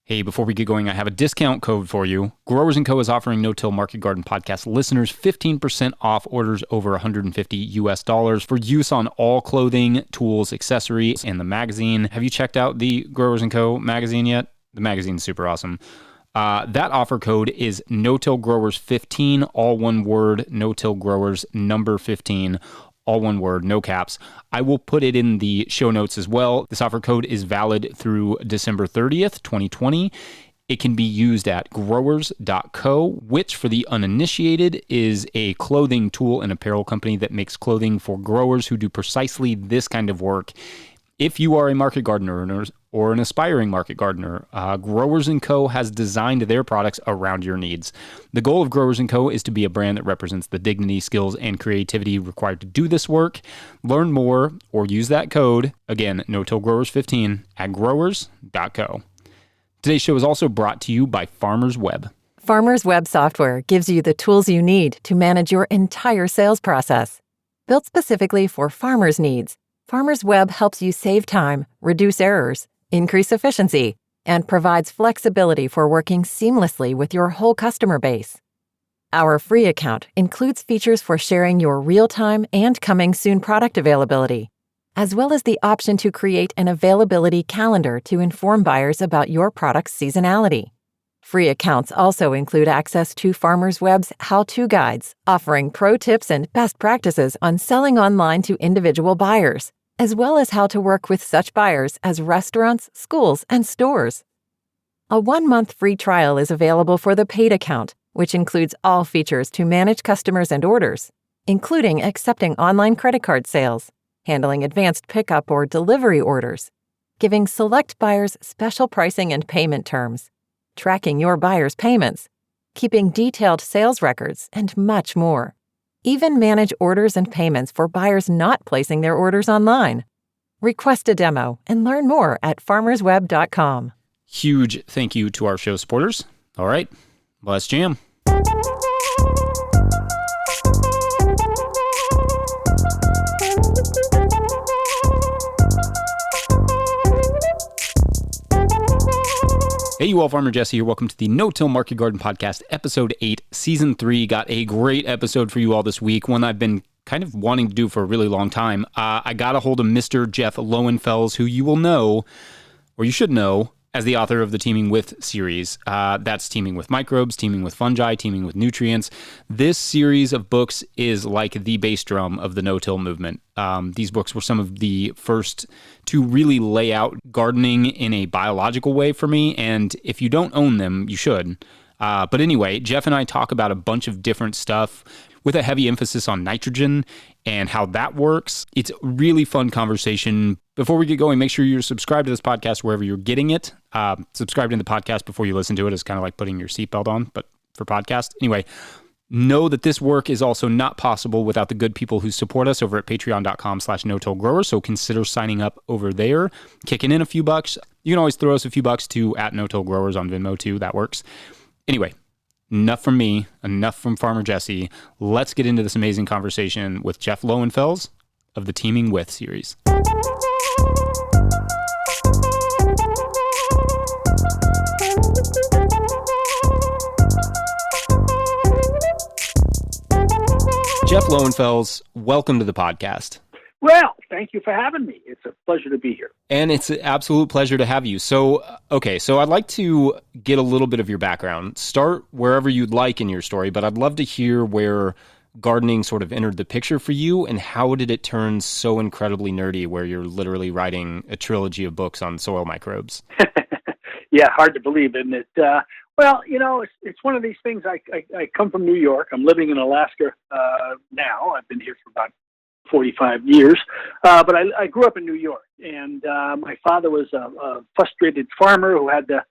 Hey, before we get going, I have a discount code for you. Growers & Co. is offering No-Till Market Garden podcast listeners 15% off orders over $150 for use on all clothing, tools, accessories, and the magazine. Have you checked out the Growers & Co. magazine yet? The magazine's super awesome. That offer code is No-Till Growers 15, all one word, No-Till Growers number 15. All one word, no caps. I will put it in the show notes as well. This offer code is valid through December 30th, 2020. It can be used at growers.co, which for the uninitiated is a clothing, tool, and apparel company that makes clothing for growers who do precisely this kind of work. If you are a market gardener or an aspiring market gardener, Growers & Co. has designed their products around your needs. The goal of Growers & Co. is to be a brand that represents the dignity, skills, and creativity required to do this work. Learn more or use that code, again, No-Till Growers 15 at growers.co. Today's show is also brought to you by Farmers Web. Farmers Web software gives you the tools you need to manage your entire sales process. Built specifically for farmers' needs, Farmers Web helps you save time, reduce errors, increase efficiency, and provides flexibility for working seamlessly with your whole customer base. Our free account includes features for sharing your real-time and coming soon product availability, as well as the option to create an availability calendar to inform buyers about your product's seasonality. Free accounts also include access to Farmers Web's how-to guides, offering pro tips and best practices on selling online to individual buyers, as well as how to work with such buyers as restaurants, schools, and stores. A 1-month free trial is available for the paid account, which includes all features to manage customers and orders, including accepting online credit card sales, handling advanced pickup or delivery orders, giving select buyers special pricing and payment terms, tracking your buyers' payments, keeping detailed sales records, and much more. Even manage orders and payments for buyers not placing their orders online. Request a demo and learn more at farmersweb.com. Huge thank you to our show supporters. All right, let's jam. Hey, you all, Farmer Jesse here. Welcome to the No-Till Market Garden Podcast, Episode 8, Season 3. Got a great episode for you all this week, one I've been kind of wanting to do for a really long time. I got a hold of Mr. Jeff Lowenfels, who you will know, or you should know, as the author of the Teaming With series. That's Teaming With Microbes, Teaming With Fungi, Teaming With Nutrients. This series of books is like the bass drum of the no-till movement. These books were some of the first to really lay out gardening in a biological way for me, and if you don't own them, you should. But anyway, Jeff and I talk about a bunch of different stuff with a heavy emphasis on nitrogen and how that works. It's a really fun conversation. Before we get going, make sure you're subscribed to this podcast wherever you're getting it. Subscribing to the podcast before you listen to it is kind of like putting your seatbelt on, but for podcast. Anyway, know that this work is also not possible without the good people who support us over at patreon.com/no-till-growers. So consider signing up over there, kicking in a few bucks. You can always throw us a few bucks to @no-till-growers on Venmo too. That works. Anyway, enough from me, enough from Farmer Jesse. Let's get into this amazing conversation with Jeff Lowenfels of the Teaming With series. Jeff Lowenfels, welcome to the podcast. Well, thank you for having me. It's a pleasure to be here. And it's an absolute pleasure to have you. So I'd like to get a little bit of your background. Start wherever you'd like in your story, but I'd love to hear where gardening sort of entered the picture for you, and how did it turn so incredibly nerdy where you're literally writing a trilogy of books on soil microbes? Yeah, hard to believe, isn't it? Well, you know, it's one of these things. I come from New York. I'm living in Alaska now. I've been here for about 45 years, but I grew up in New York, and my father was a frustrated farmer who had to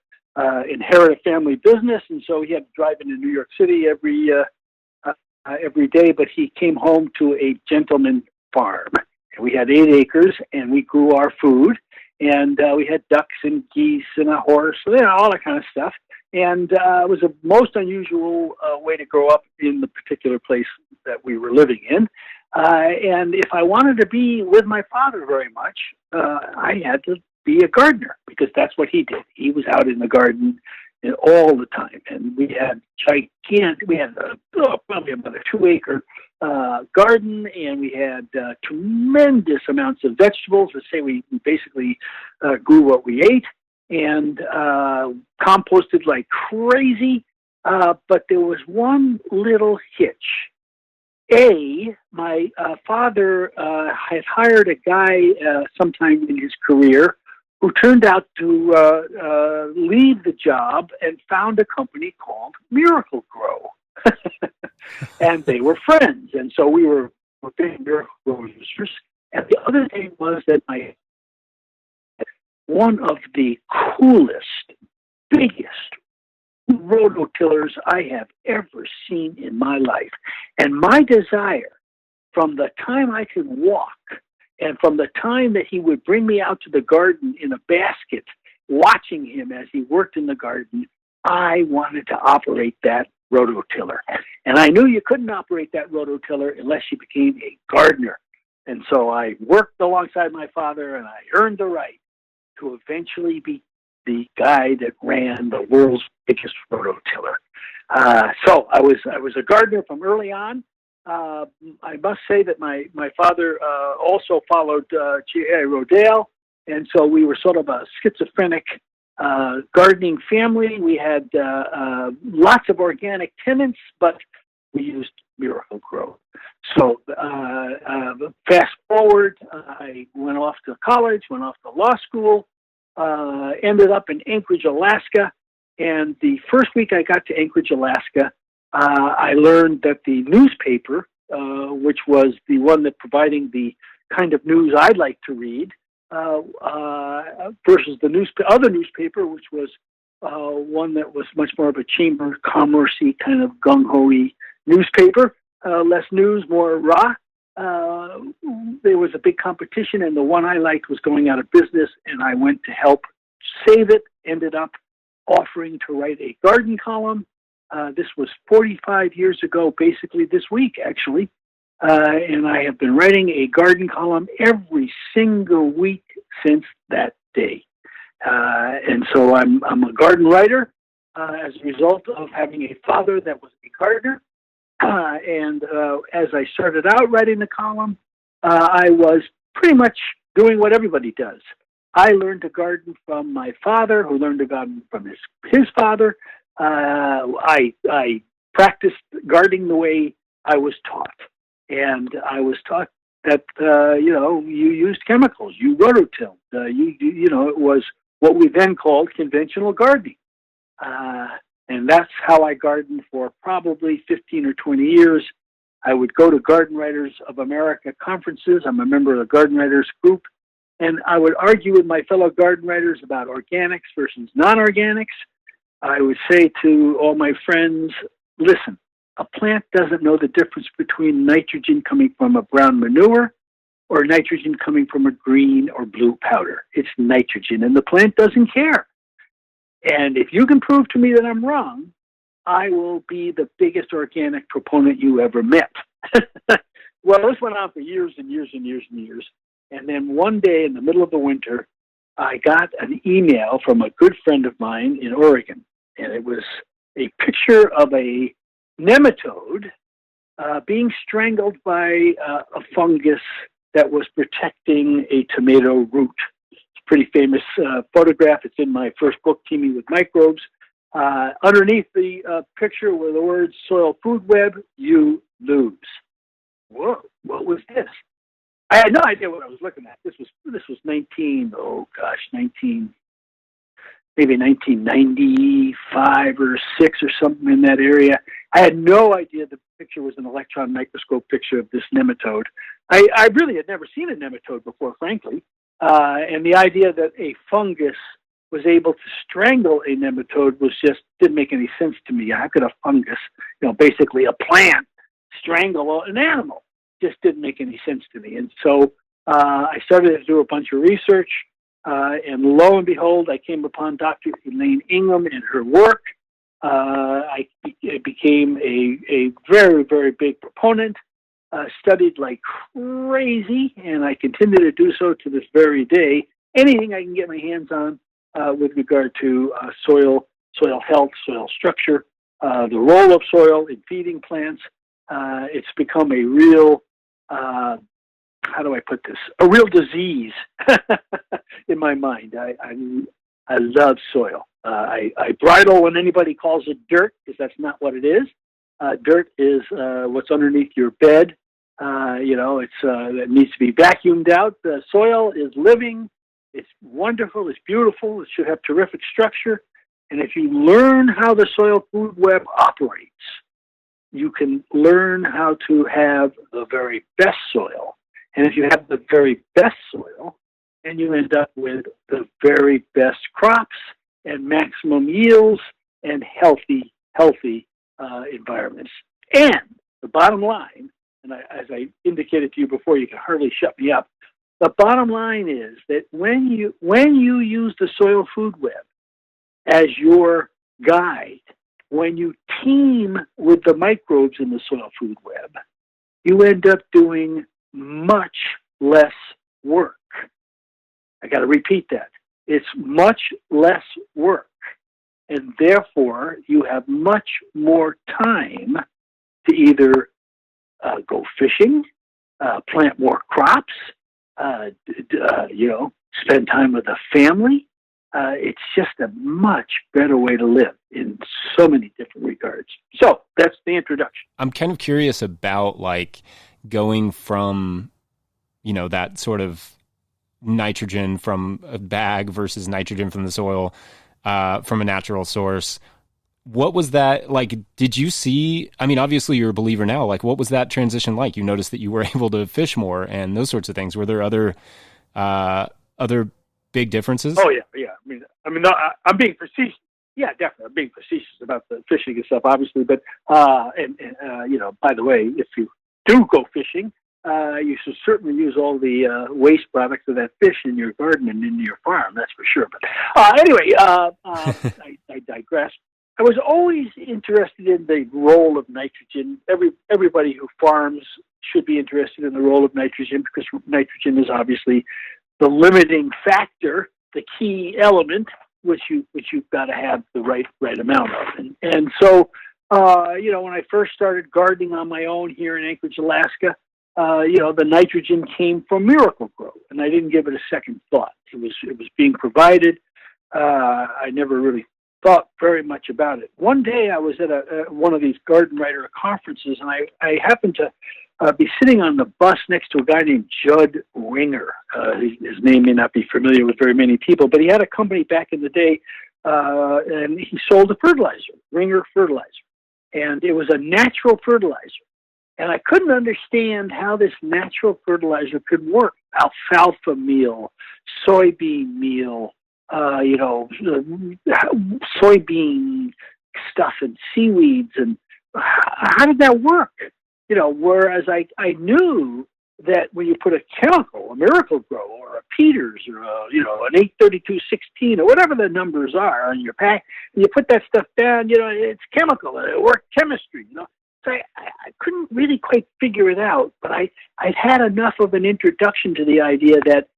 inherit a family business, and so he had to drive into New York City every day, but he came home to a gentleman farm. We had 8 acres, and we grew our food, and we had ducks and geese and a horse, all that kind of stuff. And it was a most unusual way to grow up in the particular place that we were living in. And if I wanted to be with my father very much, I had to be a gardener because that's what he did. He was out in the garden all the time, and we had probably about a 2-acre garden, and we had tremendous amounts of vegetables. Let's say we basically grew what we ate and composted like crazy. But there was one little hitch. My father had hired a guy sometime in his career who turned out to leave the job and found a company called Miracle Grow. And they were friends. And so we were big Miracle Grow users. And the other thing was that one of the coolest, biggest rototillers I have ever seen in my life. And my desire, from the time I could walk and from the time that he would bring me out to the garden in a basket, watching him as he worked in the garden, I wanted to operate that rototiller. And I knew you couldn't operate that rototiller unless you became a gardener. And so I worked alongside my father, and I earned the right to eventually be the guy that ran the world's biggest rototiller. So I was a gardener from early on. I must say that my father also followed G.A. Rodale, and so we were sort of a schizophrenic gardening family. We had lots of organic tenants, but we used Miracle Grow. So fast forward, I went off to college, went off to law school, ended up in Anchorage, Alaska. And the first week I got to Anchorage, Alaska, I learned that the newspaper, which was the one that providing the kind of news I'd like to read, versus the other newspaper, which was one that was much more of a chamber of commerce-y kind of gung-ho-y newspaper, less news, more raw. There was a big competition, and the one I liked was going out of business, and I went to help save it, ended up offering to write a garden column. This was 45 years ago, basically this week, actually. And I have been writing a garden column every single week since that day. And so I'm a garden writer as a result of having a father that was a gardener. And as I started out writing the column, I was pretty much doing what everybody does. I learned to garden from my father, who learned to garden from his father. I practiced gardening the way I was taught. And I was taught that, you used chemicals, you rototilled, it was what we then called conventional gardening. And that's how I gardened for probably 15 or 20 years. I would go to Garden Writers of America conferences. I'm a member of the Garden Writers group. And I would argue with my fellow garden writers about organics versus non-organics. I would say to all my friends, listen, a plant doesn't know the difference between nitrogen coming from a brown manure or nitrogen coming from a green or blue powder. It's nitrogen, and the plant doesn't care. And if you can prove to me that I'm wrong, I will be the biggest organic proponent you ever met. Well, this went on for years and years and years and years. And then one day in the middle of the winter, I got an email from a good friend of mine in Oregon. And it was a picture of a nematode being strangled by a fungus that was protecting a tomato root. It's a pretty famous photograph. It's in my first book, Teaming with Microbes. Underneath the picture were the words, soil food web, you lose. Whoa, what was this? I had no idea what I was looking at. This was 1995 or 6 or something in that area. I had no idea the picture was an electron microscope picture of this nematode. I really had never seen a nematode before, frankly. And the idea that a fungus was able to strangle a nematode didn't make any sense to me. How could a fungus, basically a plant, strangle an animal? Just didn't make any sense to me. And so I started to do a bunch of research, and lo and behold, I came upon Dr. Elaine Ingham and her work. I became a very, very big proponent, studied like crazy, and I continue to do so to this very day. anything I can get my hands on with regard to soil health, soil structure, the role of soil in feeding plants. It's become a real, how do I put this? A real disease in my mind. I love soil. I bridle when anybody calls it dirt, because that's not what it is. Dirt is what's underneath your bed. It needs to be vacuumed out. The soil is living. It's wonderful. It's beautiful. It should have terrific structure. And if you learn how the soil food web operates, you can learn how to have the very best soil. And if you have the very best soil, then you end up with the very best crops and maximum yields and healthy environments. And the bottom line, and as I indicated to you before, you can hardly shut me up. The bottom line is that when you use the soil food web as your guide, when you team with the microbes in the soil food web, you end up doing much less work. I got to repeat that. It's much less work. And therefore, you have much more time to either go fishing, plant more crops, spend time with the family. It's just a much better way to live in so many different regards. So that's the introduction. I'm kind of curious about going from, that sort of nitrogen from a bag versus nitrogen from the soil, from a natural source. What was that like? Did you see, obviously you're a believer now. What was that transition like? You noticed that you were able to fish more and those sorts of things. Were there other big differences? Oh, yeah. I'm being facetious. Yeah, definitely. I'm being facetious about the fishing and stuff, obviously. But, by the way, if you do go fishing, you should certainly use all the waste products of that fish in your garden and in your farm, that's for sure. But anyway, I digress. I was always interested in the role of nitrogen. Everybody who farms should be interested in the role of nitrogen, because nitrogen is obviously the limiting factor, the key element, which you've got to have the right amount of. And so, when I first started gardening on my own here in Anchorage, Alaska, the nitrogen came from Miracle-Gro, and I didn't give it a second thought. It was being provided. I never really thought very much about it. One day I was at one of these garden writer conferences, and I happened to be sitting on the bus next to a guy named Judd Ringer. His name may not be familiar with very many people, but he had a company back in the day, and he sold a fertilizer, Ringer Fertilizer. And it was a natural fertilizer. And I couldn't understand how this natural fertilizer could work. Alfalfa meal, soybean meal, soybean stuff and seaweeds. And how did that work? Whereas I knew that when you put a chemical, a Miracle-Gro or a Peters or an 832-16 or whatever the numbers are on your pack, and you put that stuff down, it's chemical. It worked chemistry, So I couldn't really quite figure it out, but I'd had enough of an introduction to the idea that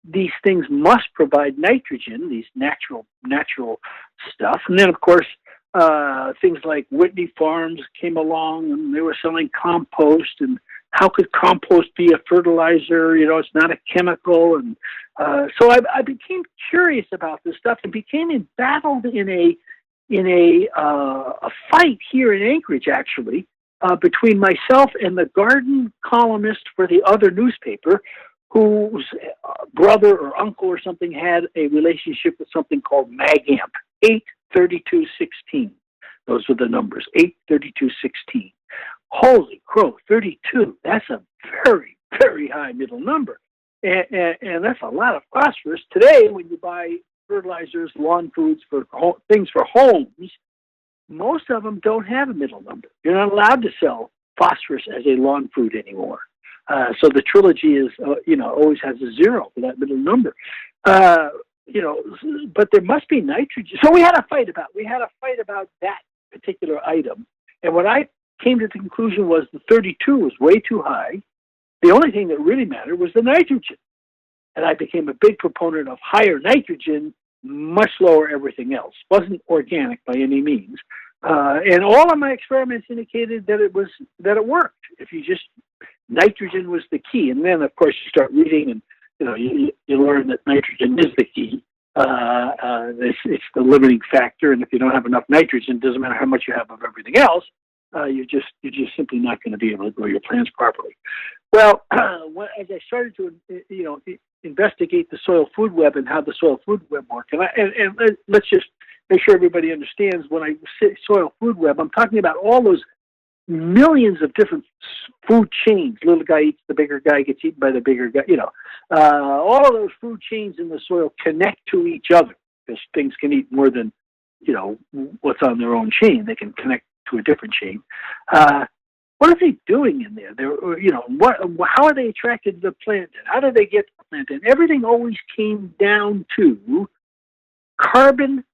these things must provide nitrogen, these natural stuff. And then, of course, things like Whitney Farms came along, and they were selling compost. And how could compost be a fertilizer? It's not a chemical. And so I became curious about this stuff and became embattled in a fight here in Anchorage, actually, between myself and the garden columnist for the other newspaper, whose brother or uncle or something had a relationship with something called MagAmp, 832-16. Those were the numbers, 832-16. Holy crow, 32. That's a very, very high middle number. And that's a lot of phosphorus. Today, when you buy fertilizers, lawn foods, for things for homes, most of them don't have a middle number. You're not allowed to sell phosphorus as a lawn food anymore. So the trilogy is, always has a zero for that middle number. But there must be nitrogen. So we had a fight about that particular item. And what I came to the conclusion was the 32 was way too high. The only thing that really mattered was the nitrogen. and I became a big proponent of higher nitrogen, much lower everything else. Wasn't organic by any means. And all of my experiments indicated that it worked. If you just, nitrogen was the key. And then, of course, you start reading and, you learn that nitrogen is the key. It's the limiting factor. And if you don't have enough nitrogen, it doesn't matter how much you have of everything else. You're just simply not going to be able to grow your plants properly. Well, as I started to, investigate the soil food web and how the soil food web worked, and let's just make sure everybody understands when I say soil food web, I'm talking about all those millions of different food chains. Little guy eats the bigger guy, gets eaten by the bigger guy. All of those food chains in the soil connect to each other because things can eat more than what's on their own chain. They can connect to a different chain. What are they doing in there? How are they attracted to the plant? How do they get to the plant? And everything always came down to carbon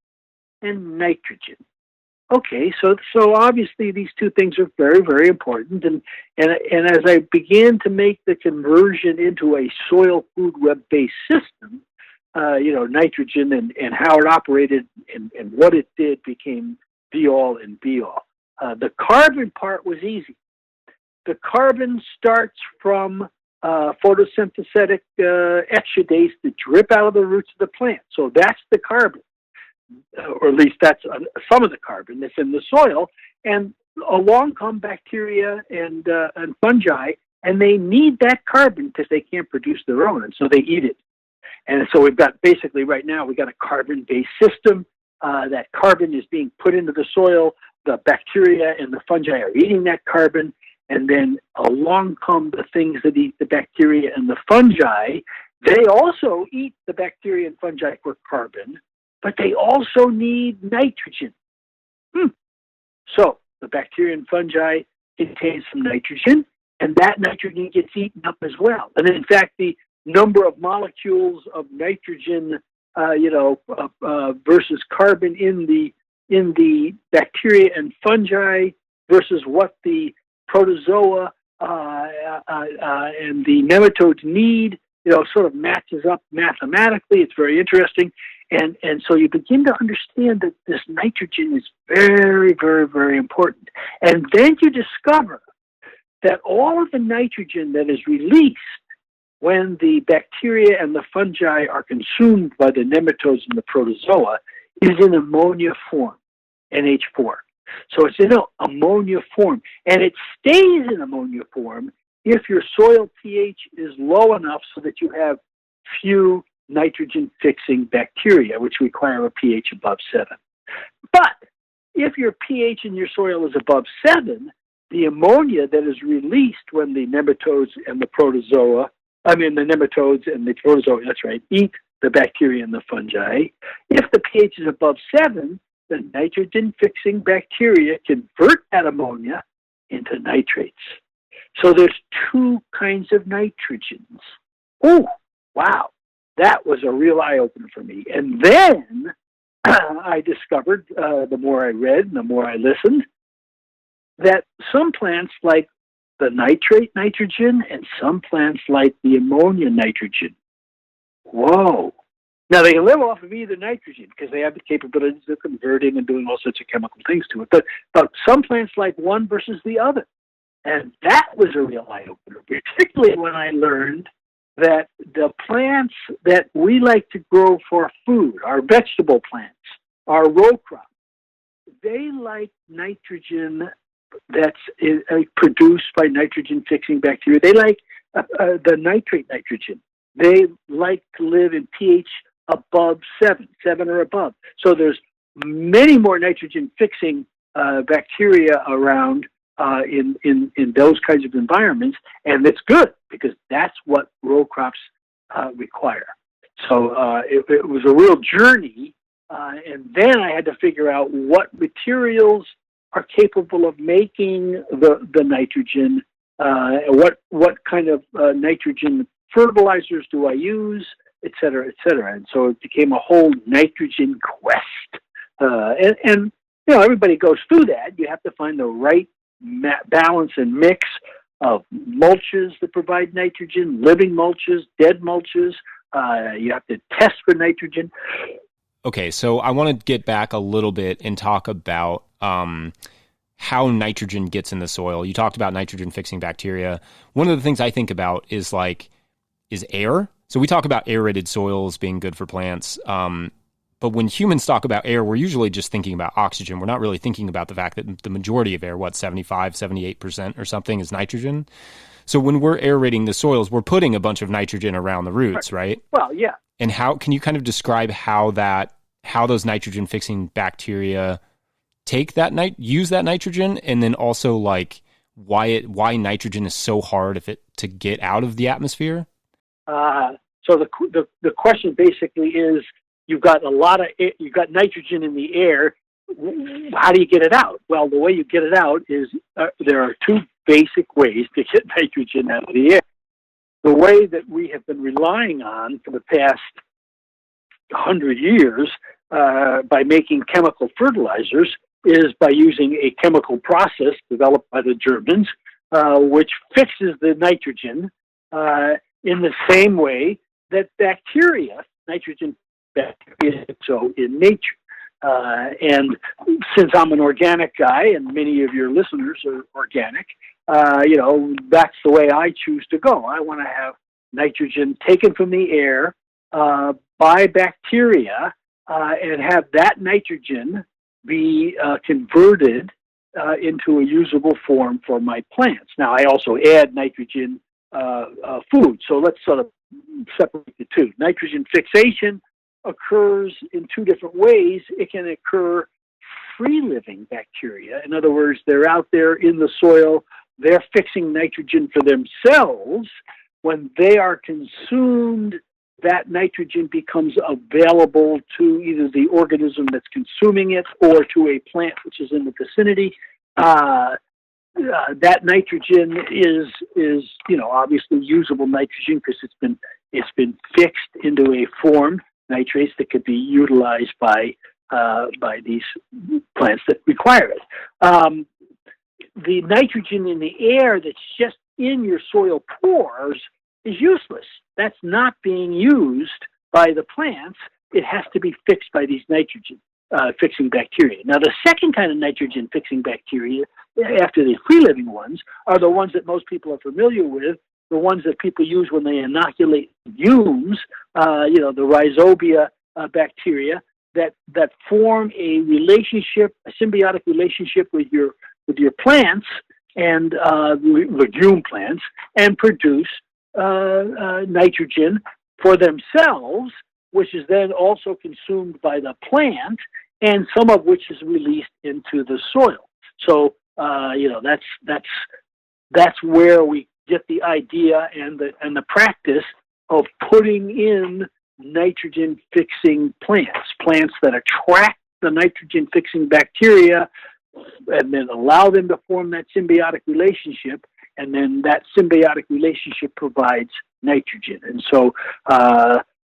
and nitrogen. Okay, so obviously these two things are very, very important. And as I began to make the conversion into a soil food web based system, nitrogen and how it operated and what it did became be all and be all. The carbon part was easy. The carbon starts from photosynthetic exudates that drip out of the roots of the plant. So that's the carbon, or at least that's some of the carbon that's in the soil. And along come bacteria and fungi, and they need that carbon because they can't produce their own, and so they eat it. And so we've got basically right now we've got a carbon-based system. That carbon is being put into the soil. The bacteria and the fungi are eating that carbon. And then along come the things that eat the bacteria and the fungi. They also eat the bacteria and fungi for carbon, but they also need nitrogen. So the bacteria and fungi contain some nitrogen, and that nitrogen gets eaten up as well. And in fact, the number of molecules of nitrogen, versus carbon in the bacteria and fungi versus what the protozoa and the nematodes need, sort of matches up mathematically. It's very interesting. And so you begin to understand that this nitrogen is very, very, very important. And then you discover that all of the nitrogen that is released when the bacteria and the fungi are consumed by the nematodes and the protozoa is in ammonia form, NH4. So it's in ammonia form, and it stays in ammonia form if your soil pH is low enough so that you have few nitrogen-fixing bacteria, which require a pH above 7. But if your pH in your soil is above 7, the ammonia that is released when the nematodes and the protozoa, the nematodes and the protozoa, that's right, eat the bacteria and the fungi. If the pH is above 7, the nitrogen-fixing bacteria convert that ammonia into nitrates. So there's two kinds of nitrogens. Oh, wow. That was a real eye-opener for me. And then I discovered, the more I read and the more I listened, that some plants like the nitrate nitrogen and some plants like the ammonia nitrogen. Whoa. Now, they can live off of either nitrogen because they have the capabilities of converting and doing all sorts of chemical things to it. But some plants like one versus the other. And that was a real eye-opener, particularly when I learned that the plants that we like to grow for food, our vegetable plants, our row crops, they like nitrogen that's produced by nitrogen-fixing bacteria. They like the nitrate nitrogen. They like to live in pH above 7 or above. So there's many more nitrogen-fixing bacteria around in those kinds of environments, and it's good because that's what row crops require. So it was a real journey, and then I had to figure out what materials are capable of making the nitrogen, what kind of nitrogen fertilizers do I use, et cetera, et cetera. And so it became a whole nitrogen quest. And everybody goes through that. You have to find the right balance and mix of mulches that provide nitrogen, living mulches, dead mulches, You have to test for nitrogen. Okay, so I want to get back a little bit and talk about how nitrogen gets in the soil. You talked about nitrogen fixing bacteria. One of the things I think about is air. So we talk about aerated soils being good for plants. But when humans talk about air, we're usually just thinking about oxygen. We're not really thinking about the fact that the majority of air, 75, 78% or something, is nitrogen. So when we're aerating the soils, we're putting a bunch of nitrogen around the roots, right? Well, yeah. And how can you kind of describe how those nitrogen fixing bacteria use that nitrogen, and then also why nitrogen is so hard to get out of the atmosphere? So the question basically is, you've got nitrogen in the air. How do you get it out? Well, the way you get it out is there are two basic ways to get nitrogen out of the air. The way that we have been relying on for the past 100 years by making chemical fertilizers is by using a chemical process developed by the Germans, which fixes the nitrogen in the same way that nitrogen bacteria is so in nature. And since I'm an organic guy, and many of your listeners are organic, that's the way I choose to go. I want to have nitrogen taken from the air by bacteria and have that nitrogen be converted into a usable form for my plants. Now, I also add nitrogen food. So let's sort of separate the two. Nitrogen fixation occurs in two different ways. It can occur free-living bacteria. In other words, they're out there in the soil. They're fixing nitrogen for themselves. When they are consumed, that nitrogen becomes available to either the organism that's consuming it or to a plant which is in the vicinity. That nitrogen is obviously usable nitrogen because it's been fixed into a form, nitrates, that could be utilized by these plants that require it. The nitrogen in the air that's just in your soil pores is useless. That's not being used by the plants. It has to be fixed by these nitrogen fixing bacteria. Now, the second kind of nitrogen fixing bacteria, after the free-living ones, are the ones that most people are familiar with, the ones that people use when they inoculate legumes, the rhizobia bacteria that form a symbiotic relationship with your plants and legume plants, and produce nitrogen for themselves, which is then also consumed by the plant, and some of which is released into the soil. So that's where we get the idea and the practice of putting in nitrogen fixing plants that attract the nitrogen fixing bacteria and then allow them to form that symbiotic relationship, and then that symbiotic relationship provides nitrogen. And so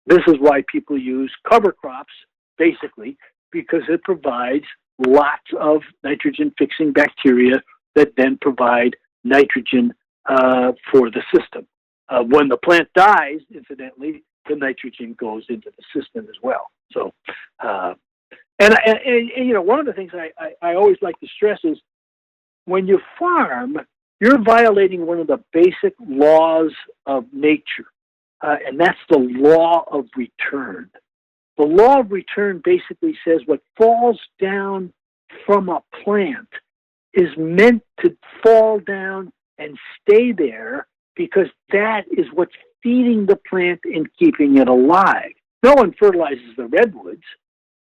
this is why people use cover crops, basically, because it provides lots of nitrogen fixing bacteria that then provide nitrogen for the system. When the plant dies, incidentally, the nitrogen goes into the system as well. So, and one of the things I always like to stress is when you farm, you're violating one of the basic laws of nature, and that's the law of return. The law of return basically says what falls down from a plant is meant to fall down and stay there because that is what's feeding the plant and keeping it alive. No one fertilizes the redwoods.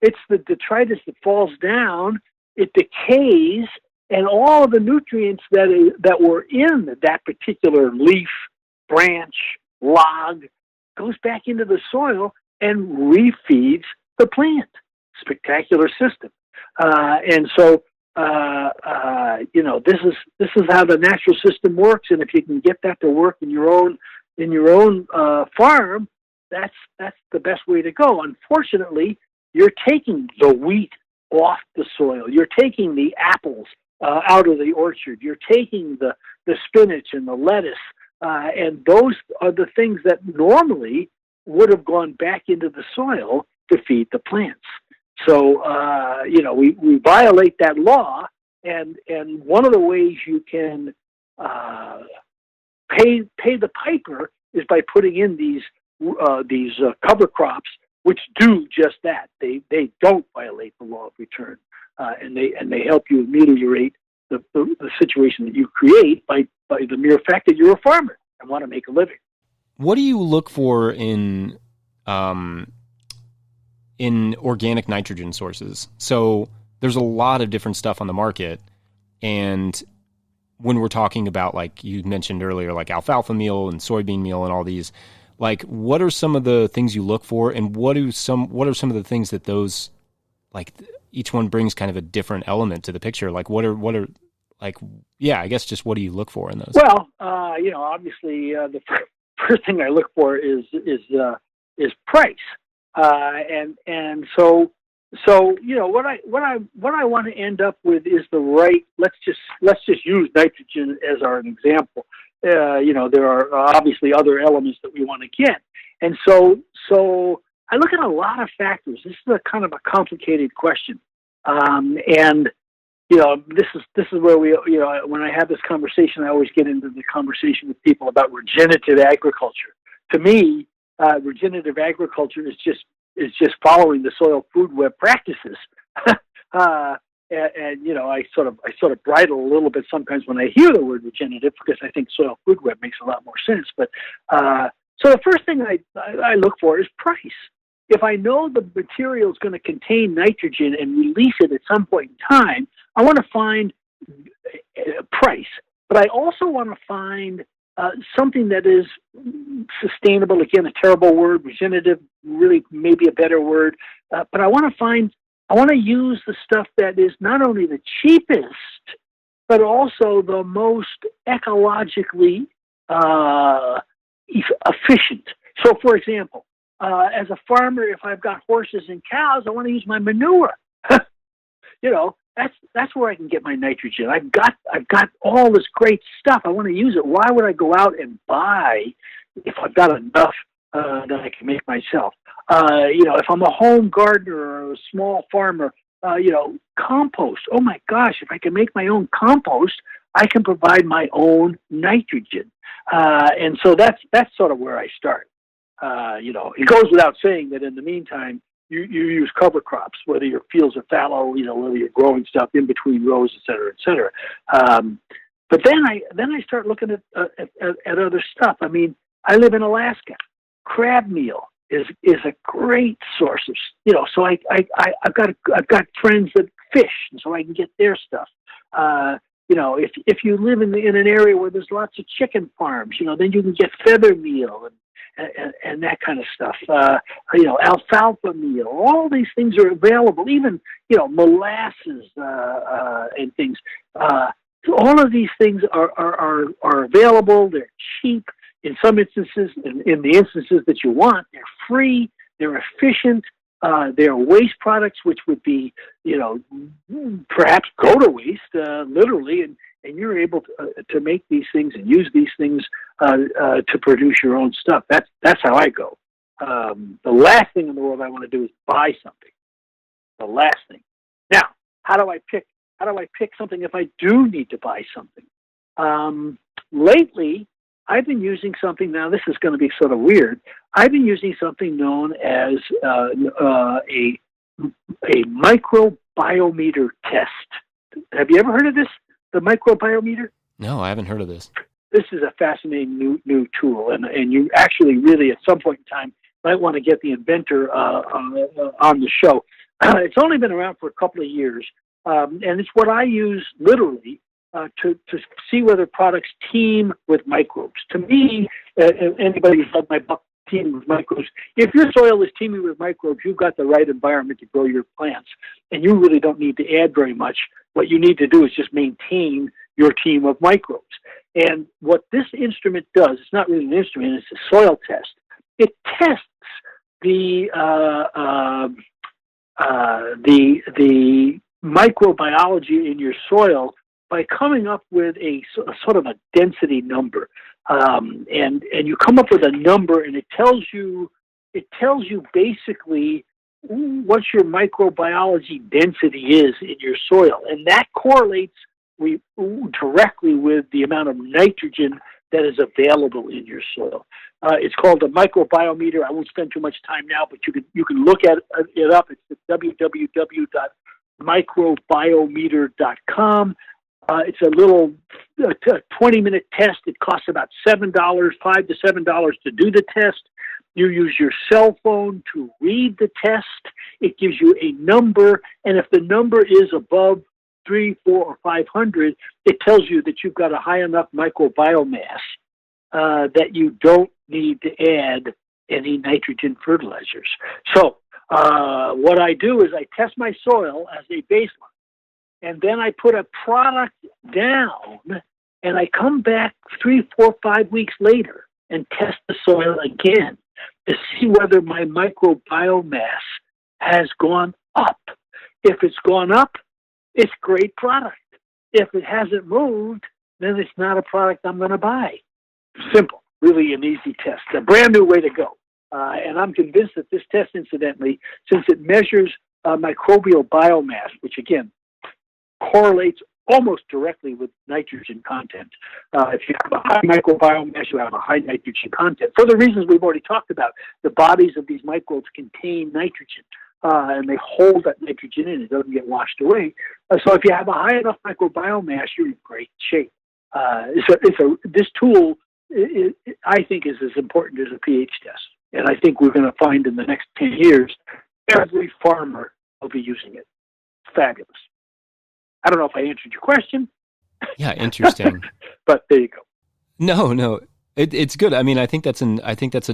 It's the detritus that falls down, it decays, and all of the nutrients that were in that particular leaf, branch, log goes back into the soil and refeeds the plant. Spectacular system. And so, this is how the natural system works. And if you can get that to work in your own farm, that's the best way to go. Unfortunately, you're taking the wheat off the soil. You're taking the apples out of the orchard. You're taking the spinach and the lettuce, and those are the things that normally would have gone back into the soil to feed the plants. So, we violate that law, and one of the ways you can pay the piper is by putting in these cover crops, which do just that. They don't violate the law of return, and they help you ameliorate the situation that you create by the mere fact that you're a farmer and want to make a living. What do you look for in organic nitrogen sources? So there's a lot of different stuff on the market, and when we're talking about, like you mentioned earlier, like alfalfa meal and soybean meal and all these, like what are some of the things you look for, and what are some of the things that those, like each one brings kind of a different element to the picture? Like what are I guess just what do you look for in those? Well, obviously the first thing I look for is price, and so what I want to end up with is the right. Let's just use nitrogen as our example. There are obviously other elements that we want to get, and so I look at a lot of factors. This is a kind of a complicated question, and this is where we, when I have this conversation, I always get into the conversation with people about regenerative agriculture. To me, regenerative agriculture is just following the soil food web practices. And I sort of bridle a little bit sometimes when I hear the word regenerative, because I think soil food web makes a lot more sense. But so the first thing I look for is price. If I know the material is going to contain nitrogen and release it at some point in time, I want to find price. But I also want to find something that is sustainable. Again, a terrible word. Regenerative, really maybe a better word. But I want to use the stuff that is not only the cheapest, but also the most ecologically efficient. So, for example, as a farmer, if I've got horses and cows, I want to use my manure. That's where I can get my nitrogen. I've got all this great stuff. I want to use it. Why would I go out and buy if I've got enough that I can make myself? If I'm a home gardener or a small farmer, compost. Oh my gosh, if I can make my own compost, I can provide my own nitrogen. And so that's sort of where I start. It goes without saying that in the meantime, you use cover crops, whether your fields are fallow, whether you're growing stuff in between rows, et cetera, et cetera. But then I start looking at other stuff. I mean, I live in Alaska. Crab meal is a great source of, so I've got friends that fish, and so I can get their stuff. If you live in an area where there's lots of chicken farms, then you can get feather meal and that kind of stuff. Alfalfa meal. All these things are available. Even molasses and things. So all of these things are available. They're cheap. In some instances, in the instances that you want, they're free. They're efficient. They're waste products, which would be perhaps go to waste, literally, and you're able to make these things and use these things to produce your own stuff. That's how I go. The last thing in the world I want to do is buy something. The last thing. Now, how do I pick something if I do need to buy something? Lately, I've been using something. Now, this is going to be sort of weird. I've been using something known as a microbiometer test. Have you ever heard of this? The microbiometer? No, I haven't heard of this. This is a fascinating new tool, and you actually really at some point in time might want to get the inventor on the show. It's only been around for a couple of years, and it's what I use literally to see whether products team with microbes. To me, anybody who's had my book, Teaming with Microbes, if your soil is teeming with microbes, you've got the right environment to grow your plants, and you really don't need to add very much. What you need to do is just maintain your team of microbes. And what this instrument does, it's not really an instrument, it's a soil test. It tests the microbiology in your soil by coming up with a sort of a density number. And you come up with a number, and it tells you it tells you basically what your microbiology density is in your soil, and that correlates directly with the amount of nitrogen that is available in your soil. It's called a microbiometer. I won't spend too much time now, but you can look at it up. It's at www.microbiometer.com. It's a little 20-minute test. It costs about $7, $5 to $7 to do the test. You use your cell phone to read the test. It gives you a number, and if the number is above 3, 4, or 500, it tells you that you've got a high enough microbial mass that you don't need to add any nitrogen fertilizers. So what I do is I test my soil as a baseline, and then I put a product down, and I come back 3, 4, 5 weeks later and test the soil again to see whether my microbial mass has gone up. If it's gone up, it's great product. If it hasn't moved, then it's not a product I'm going to buy. Simple, really an easy test, a brand new way to go. And I'm convinced that this test, incidentally, since it measures microbial biomass, which again correlates almost directly with nitrogen content. If you have a high microbial mass, you have a high nitrogen content. For the reasons we've already talked about, the bodies of these microbes contain nitrogen, and they hold that nitrogen in. It doesn't get washed away. So if you have a high enough microbial mass, you're in great shape. This tool, I think, is as important as a pH test. And I think we're going to find in the next 10 years, every farmer will be using it. Fabulous. I don't know if I answered your question. Yeah, interesting. But there you go. No, it's good. I mean, I think that's an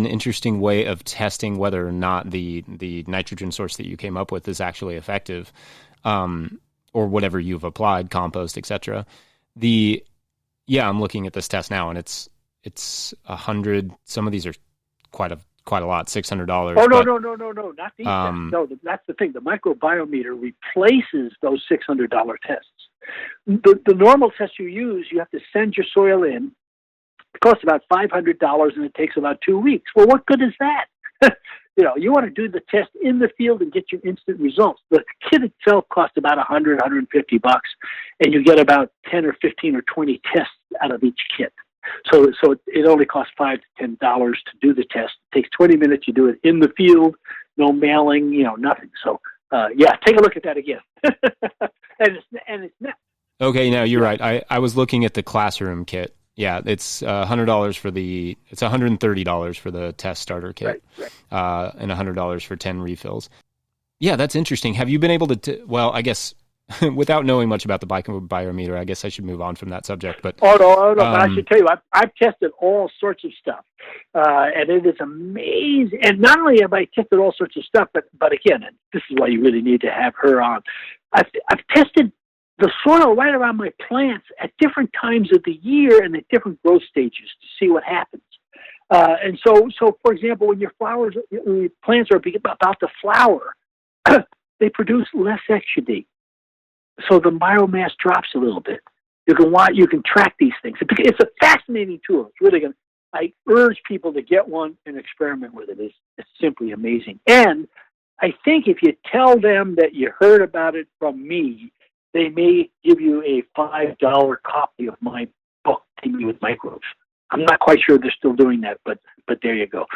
interesting way of testing whether or not the nitrogen source that you came up with is actually effective, or whatever you've applied, compost, etc. I'm looking at this test now, and it's 100. Some of these are quite a lot, $600. Oh no, not these tests. No, that's the thing. The microbiometer replaces those $600 tests. The normal test you use, you have to send your soil in. It costs about $500, and it takes about 2 weeks. Well, what good is that? You want to do the test in the field and get your instant results. The kit itself costs about $100, $150, and you get about 10 or 15 or 20 tests out of each kit. So it only costs $5 to $10 to do the test. It takes 20 minutes. You do it in the field, no mailing, nothing. So take a look at that again. and it's not. Okay, now you're right. I was looking at the classroom kit. Yeah, it's $130 for the test starter kit, right. And $100 for 10 refills. Yeah, that's interesting. Have you been able to? Well, I guess. Without knowing much about the microbiometer, I guess I should move on from that subject. But no! But I should tell you, I've tested all sorts of stuff, and it is amazing. And not only have I tested all sorts of stuff, but again, and this is why you really need to have her on. I've tested the soil right around my plants at different times of the year and at different growth stages to see what happens. And so for example, when your plants are about to flower, they produce less exudate. So the biomass drops a little bit. You can track these things. It's a fascinating tool. It's really good. I urge people to get one and experiment with it. It's simply amazing. And I think if you tell them that you heard about it from me, they may give you a $5 copy of my book, Teaming with Microbes. I'm not quite sure they're still doing that, but there you go.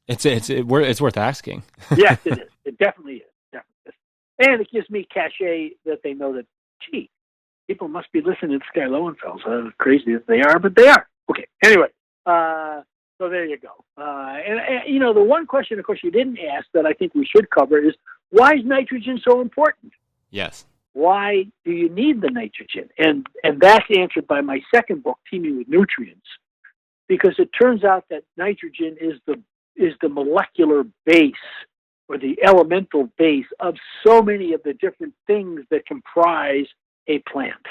It's worth asking. Yes, it is. It definitely is. And it gives me cachet that they know that, gee, people must be listening to Sky Lowenfels, as crazy as they are, but they are. Okay, anyway, so there you go. And the one question, of course, you didn't ask that I think we should cover is, why is nitrogen so important? Yes. Why do you need the nitrogen? And that's answered by my second book, Teaming with Nutrients, because it turns out that nitrogen is the molecular base or the elemental base of so many of the different things that comprise a plant.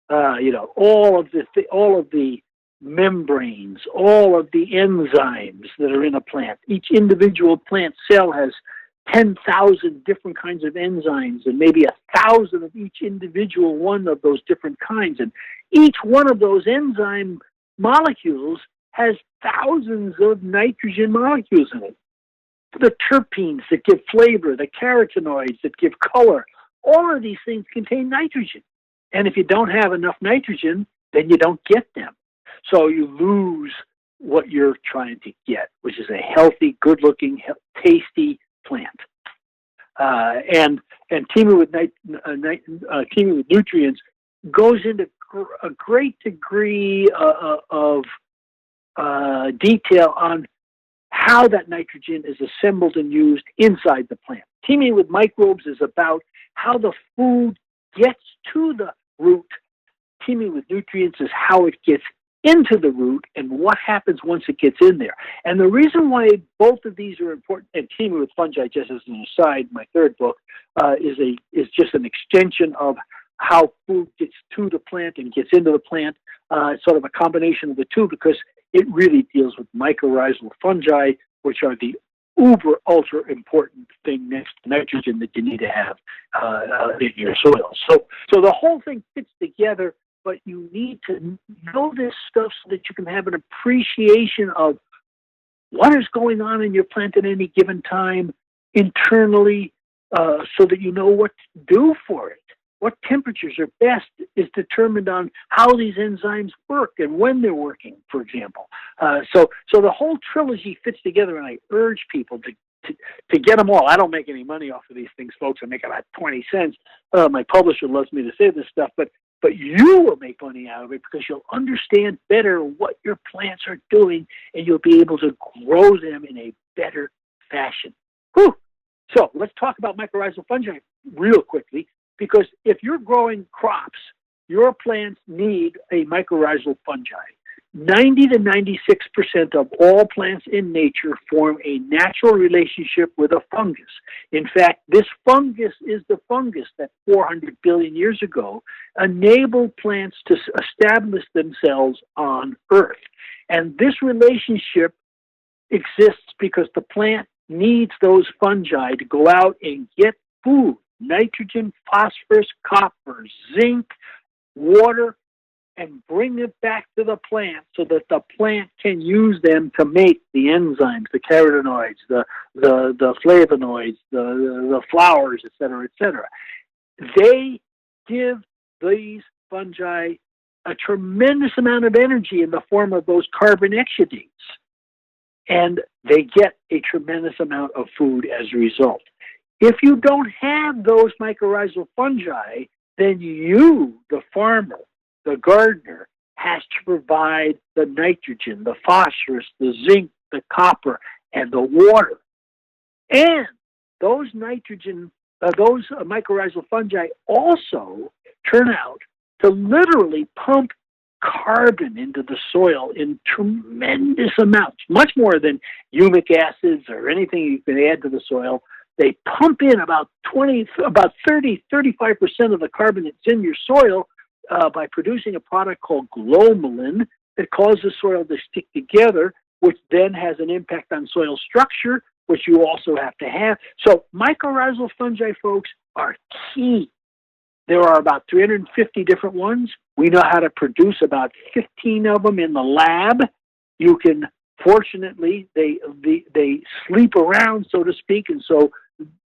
All of the membranes, all of the enzymes that are in a plant. Each individual plant cell has 10,000 different kinds of enzymes and maybe 1,000 of each individual one of those different kinds. And each one of those enzyme molecules has thousands of nitrogen molecules in it. the terpenes that give flavor, the carotenoids that give color. All of these things contain nitrogen. And if you don't have enough nitrogen, then you don't get them. So you lose what you're trying to get, which is a healthy, good-looking, tasty plant. And teaming with nutrients goes into a great degree of detail on how that nitrogen is assembled and used inside the plant. Teaming with microbes is about how the food gets to the root. Teaming with nutrients is how it gets into the root and what happens once it gets in there. And the reason why both of these are important, and teaming with fungi, just as an aside, my third book, is just an extension of how food gets to the plant and gets into the plant, sort of a combination of the two, because it really deals with mycorrhizal fungi, which are the uber ultra important thing next to nitrogen that you need to have in your soil. So the whole thing fits together, but you need to know this stuff so that you can have an appreciation of what is going on in your plant at any given time internally, so that you know what to do for it. What temperatures are best is determined on how these enzymes work and when they're working, for example. So the whole trilogy fits together, and I urge people to get them all. I don't make any money off of these things, folks. I make about 20 cents. My publisher loves me to say this stuff, but you will make money out of it because you'll understand better what your plants are doing, and you'll be able to grow them in a better fashion. Whew. So let's talk about mycorrhizal fungi real quickly, because if you're growing crops, your plants need a mycorrhizal fungi. 90 to 96% of all plants in nature form a natural relationship with a fungus. In fact, this fungus is the fungus that 400 billion years ago enabled plants to establish themselves on Earth. And this relationship exists because the plant needs those fungi to go out and get food: nitrogen, phosphorus, copper, zinc, water, and bring it back to the plant so that the plant can use them to make the enzymes, the carotenoids, the flavonoids, the flowers, et cetera, et cetera. They give these fungi a tremendous amount of energy in the form of those carbon exudates, and they get a tremendous amount of food as a result. If you don't have those mycorrhizal fungi, then you, the farmer, the gardener, has to provide the nitrogen, the phosphorus, the zinc, the copper, and the water. And those mycorrhizal fungi also turn out to literally pump carbon into the soil in tremendous amounts, much more than humic acids or anything you can add to the soil. They pump in about 30, 35% of the carbon that's in your soil by producing a product called glomalin that causes soil to stick together, which then has an impact on soil structure, which you also have to have. So mycorrhizal fungi, folks, are key. There are about 350 different ones. We know how to produce about 15 of them in the lab. You can, fortunately, they sleep around, so to speak, and so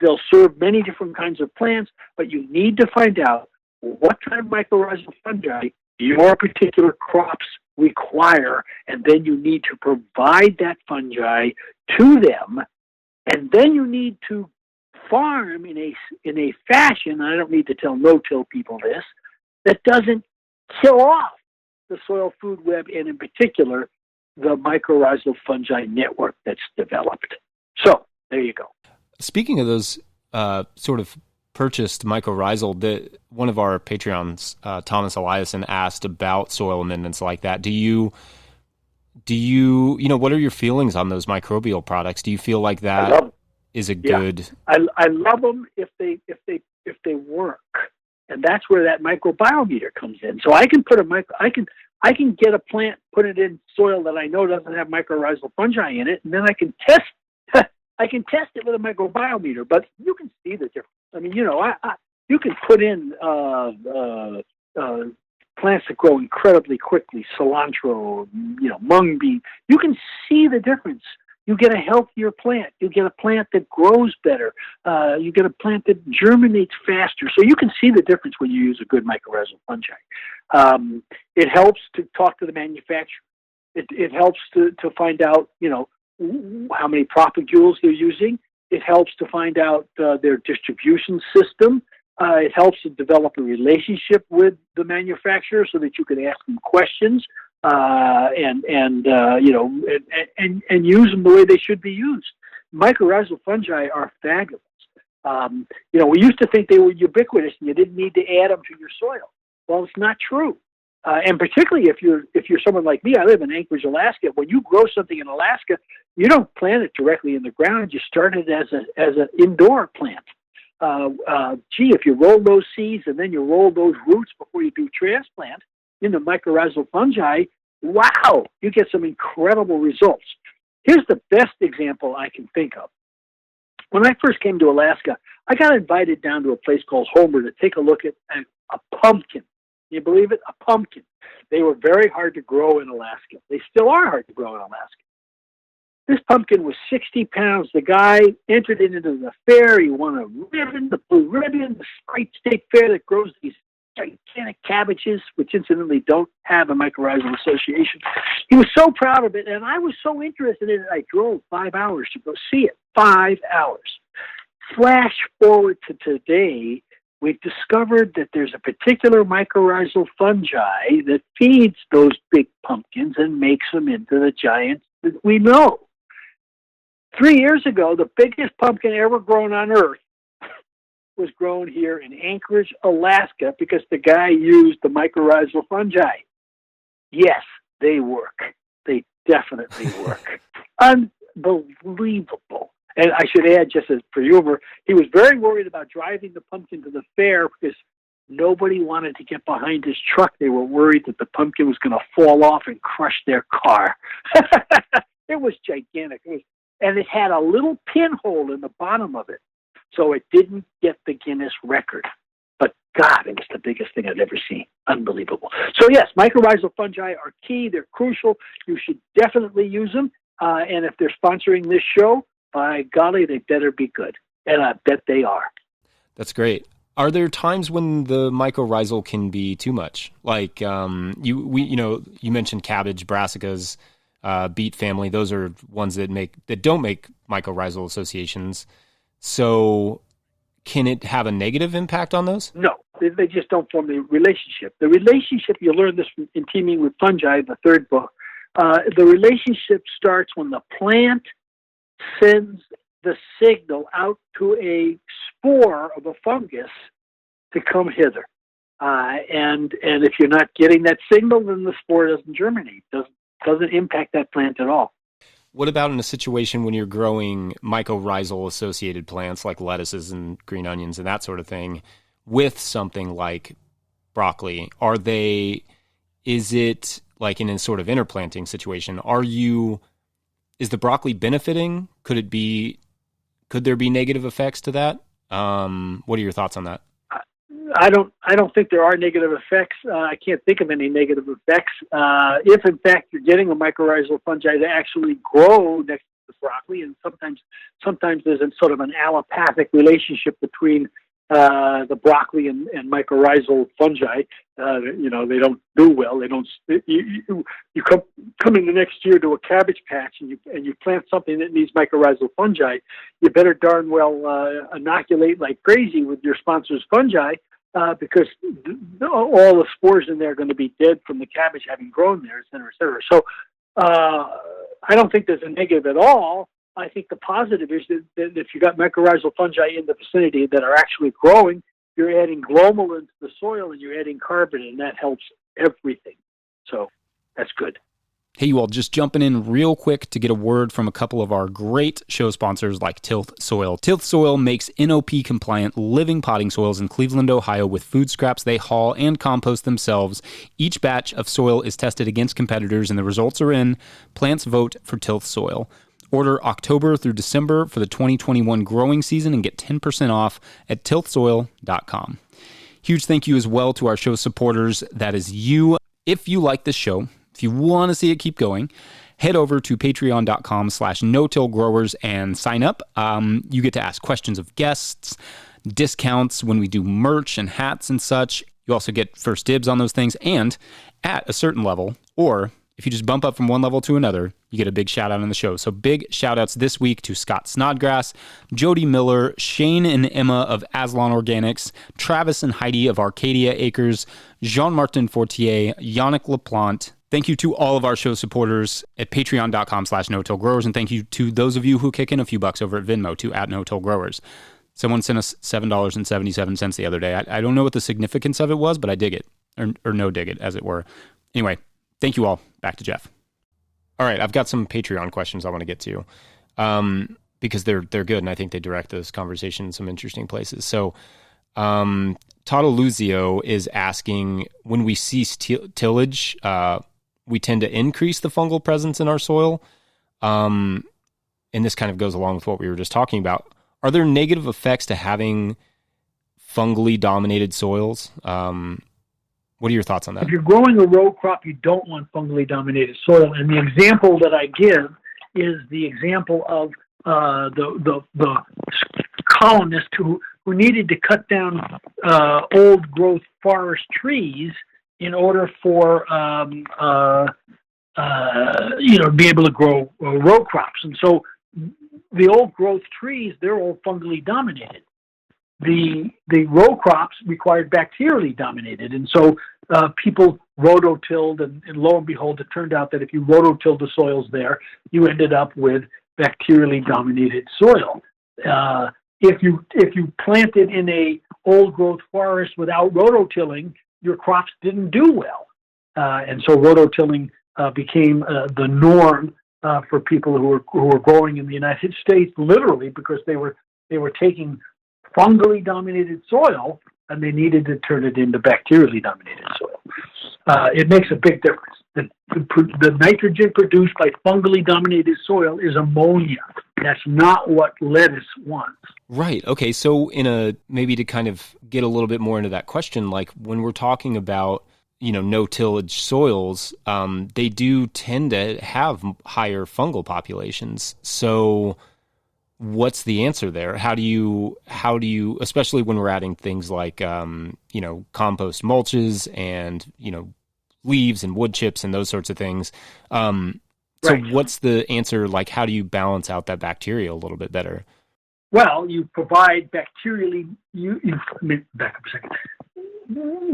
they'll serve many different kinds of plants, but you need to find out what kind of mycorrhizal fungi your particular crops require, and then you need to provide that fungi to them, and then you need to farm in a fashion, I don't need to tell no-till people this, that doesn't kill off the soil food web, and in particular, the mycorrhizal fungi network that's developed. So, there you go. Speaking of those sort of purchased mycorrhizal, one of our Patreons, Thomas Eliason, asked about soil amendments like that. Do you what are your feelings on those microbial products? Do you feel like that is a good? I love them if they work, and that's where that microbial comes in. So I can put I can get a plant, put it in soil that I know doesn't have mycorrhizal fungi in it, and then I can test it with a microbiometer. But you can see the difference. I mean, you can put in plants that grow incredibly quickly, cilantro, mung bean. You can see the difference. you get a healthier plant. You get a plant that grows better. You get a plant that germinates faster. So you can see the difference when you use a good mycorrhizal fungi. It helps to talk to the manufacturer. It helps to find out, how many propagules they're using. It helps to find out their distribution system. It helps to develop a relationship with the manufacturer so that you can ask them questions and use them the way they should be used. Mycorrhizal fungi are fabulous. We used to think they were ubiquitous and you didn't need to add them to your soil. Well, it's not true. And particularly if you're someone like me, I live in Anchorage, Alaska. When you grow something in Alaska, you don't plant it directly in the ground. You start it as an indoor plant. If you roll those seeds and then you roll those roots before you do transplant into mycorrhizal fungi, wow, you get some incredible results. Here's the best example I can think of. When I first came to Alaska, I got invited down to a place called Homer to take a look at a pumpkin. You believe it? A pumpkin. They were very hard to grow in Alaska. They still are hard to grow in Alaska. This pumpkin was 60 pounds. The guy entered it into the fair. He won a ribbon, the blue ribbon, the Sprite State Fair that grows these gigantic cabbages, which incidentally don't have a mycorrhizal association. He was so proud of it, and I was so interested in it, I drove 5 hours to go see it. 5 hours. Flash forward to today, we've discovered that there's a particular mycorrhizal fungi that feeds those big pumpkins and makes them into the giants that we know. 3 years ago, the biggest pumpkin ever grown on Earth was grown here in Anchorage, Alaska, because the guy used the mycorrhizal fungi. Yes, they work. They definitely work. Unbelievable. And I should add, just as for humor, he was very worried about driving the pumpkin to the fair because nobody wanted to get behind his truck. They were worried that the pumpkin was going to fall off and crush their car. It was gigantic. And it had a little pinhole in the bottom of it, so it didn't get the Guinness record. But God, it was the biggest thing I've ever seen. Unbelievable. So yes, mycorrhizal fungi are key. They're crucial. You should definitely use them. And if they're sponsoring this show, by golly, they better be good. And I bet they are. That's great. Are there times when the mycorrhizal can be too much? Like you mentioned cabbage, brassicas, beet family. Those are ones that don't make mycorrhizal associations. So can it have a negative impact on those? No, they just don't form the relationship. The relationship, you learn this in Teaming with Fungi, the third book. The relationship starts when the plant sends the signal out to a spore of a fungus to come hither. And if you're not getting that signal, then the spore doesn't germinate, doesn't impact that plant at all. What about in a situation when you're growing mycorrhizal associated plants like lettuces and green onions and that sort of thing with something like broccoli? Is it like in a sort of interplanting situation? Is the broccoli benefiting? Could there be negative effects to that? What are your thoughts on that? I don't think there are negative effects. I can't think of any negative effects. If in fact you're getting a mycorrhizal fungi to actually grow next to the broccoli, and sometimes there's a sort of an allopathic relationship between the broccoli and mycorrhizal fungi. They don't do well. They don't. You come in the next year to a cabbage patch and you plant something that needs mycorrhizal fungi. You better darn well inoculate like crazy with your sponsor's fungi. Because all the spores in there are going to be dead from the cabbage having grown there, et cetera, et cetera. So I don't think there's a negative at all. I think the positive is that if you got mycorrhizal fungi in the vicinity that are actually growing, you're adding glomalin to the soil and you're adding carbon, and that helps everything. So that's good. Hey, you all, just jumping in real quick to get a word from a couple of our great show sponsors like Tilth Soil. Tilth Soil makes NOP-compliant living potting soils in Cleveland, Ohio with food scraps they haul and compost themselves. Each batch of soil is tested against competitors, and the results are in. Plants vote for Tilth Soil. Order October through December for the 2021 growing season and get 10% off at tilthsoil.com. Huge thank you as well to our show supporters. That is you. If you like this show, if you want to see it keep going, head over to patreon.com/no-till-growers and sign up. You get to ask questions of guests, discounts when we do merch and hats and such. You also get first dibs on those things. And at a certain level, or if you just bump up from one level to another, you get a big shout out on the show. So big shout outs this week to Scott Snodgrass, Jody Miller, Shane and Emma of Aslan Organics, Travis and Heidi of Arcadia Acres, Jean-Martin Fortier, Yannick LaPlante. Thank you to all of our show supporters at patreon.com/no-till-growers. And thank you to those of you who kick in a few bucks over at Venmo to @no-till-growers. Someone sent us $7.77 the other day. I don't know what the significance of it was, but I dig it, or no dig it, as it were. Anyway, thank you all. Back to Jeff. All right, I've got some Patreon questions I want to get to because they're good, and I think they direct this conversation in some interesting places. So Tadaluzio is asking, when we cease tillage, we tend to increase the fungal presence in our soil. And this kind of goes along with what we were just talking about. Are there negative effects to having fungally dominated soils? What are your thoughts on that? If you're growing a row crop, you don't want fungally dominated soil. And the example that I give is the example of the colonist who needed to cut down old growth forest trees in order for be able to grow row crops. And so the old growth trees, they're all fungally dominated. The row crops required bacterially dominated. And so people rototilled, and lo and behold, it turned out that if you rototilled the soils there, you ended up with bacterially dominated soil. If you planted in a old growth forest without rototilling, your crops didn't do well. And so rototilling became the norm for people who were growing in the United States, literally because they were taking fungally dominated soil and they needed to turn it into bacterially dominated soil. It makes a big difference. The nitrogen produced by fungally dominated soil is ammonia. That's not what lettuce wants. Right. Okay. So maybe to kind of get a little bit more into that question, like when we're talking about, no tillage soils, they do tend to have higher fungal populations. So what's the answer there? How do you, especially when we're adding things like, compost mulches and, leaves and wood chips and those sorts of things. So right. What's the answer? Like, how do you balance out that bacteria a little bit better? Well, you provide bacterially, back up a second.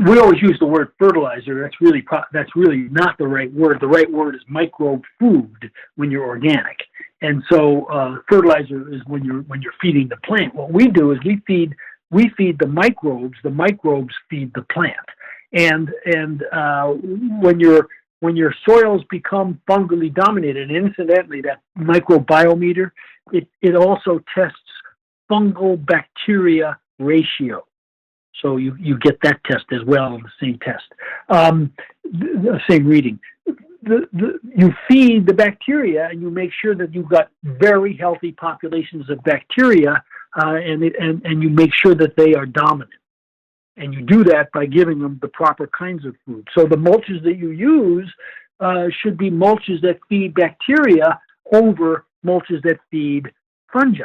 We always use the word fertilizer. That's really not the right word. The right word is microbe food when you're organic. And so fertilizer is when you're feeding the plant. What we do is we feed the microbes. The microbes feed the plant. And when your soils become fungally dominated, and incidentally, that microbiometer, it also tests fungal bacteria ratio. So you get that test as well on the same test, the same reading. You feed the bacteria, and you make sure that you've got very healthy populations of bacteria, and you make sure that they are dominant. And you do that by giving them the proper kinds of food. So the mulches that you use should be mulches that feed bacteria over mulches that feed fungi.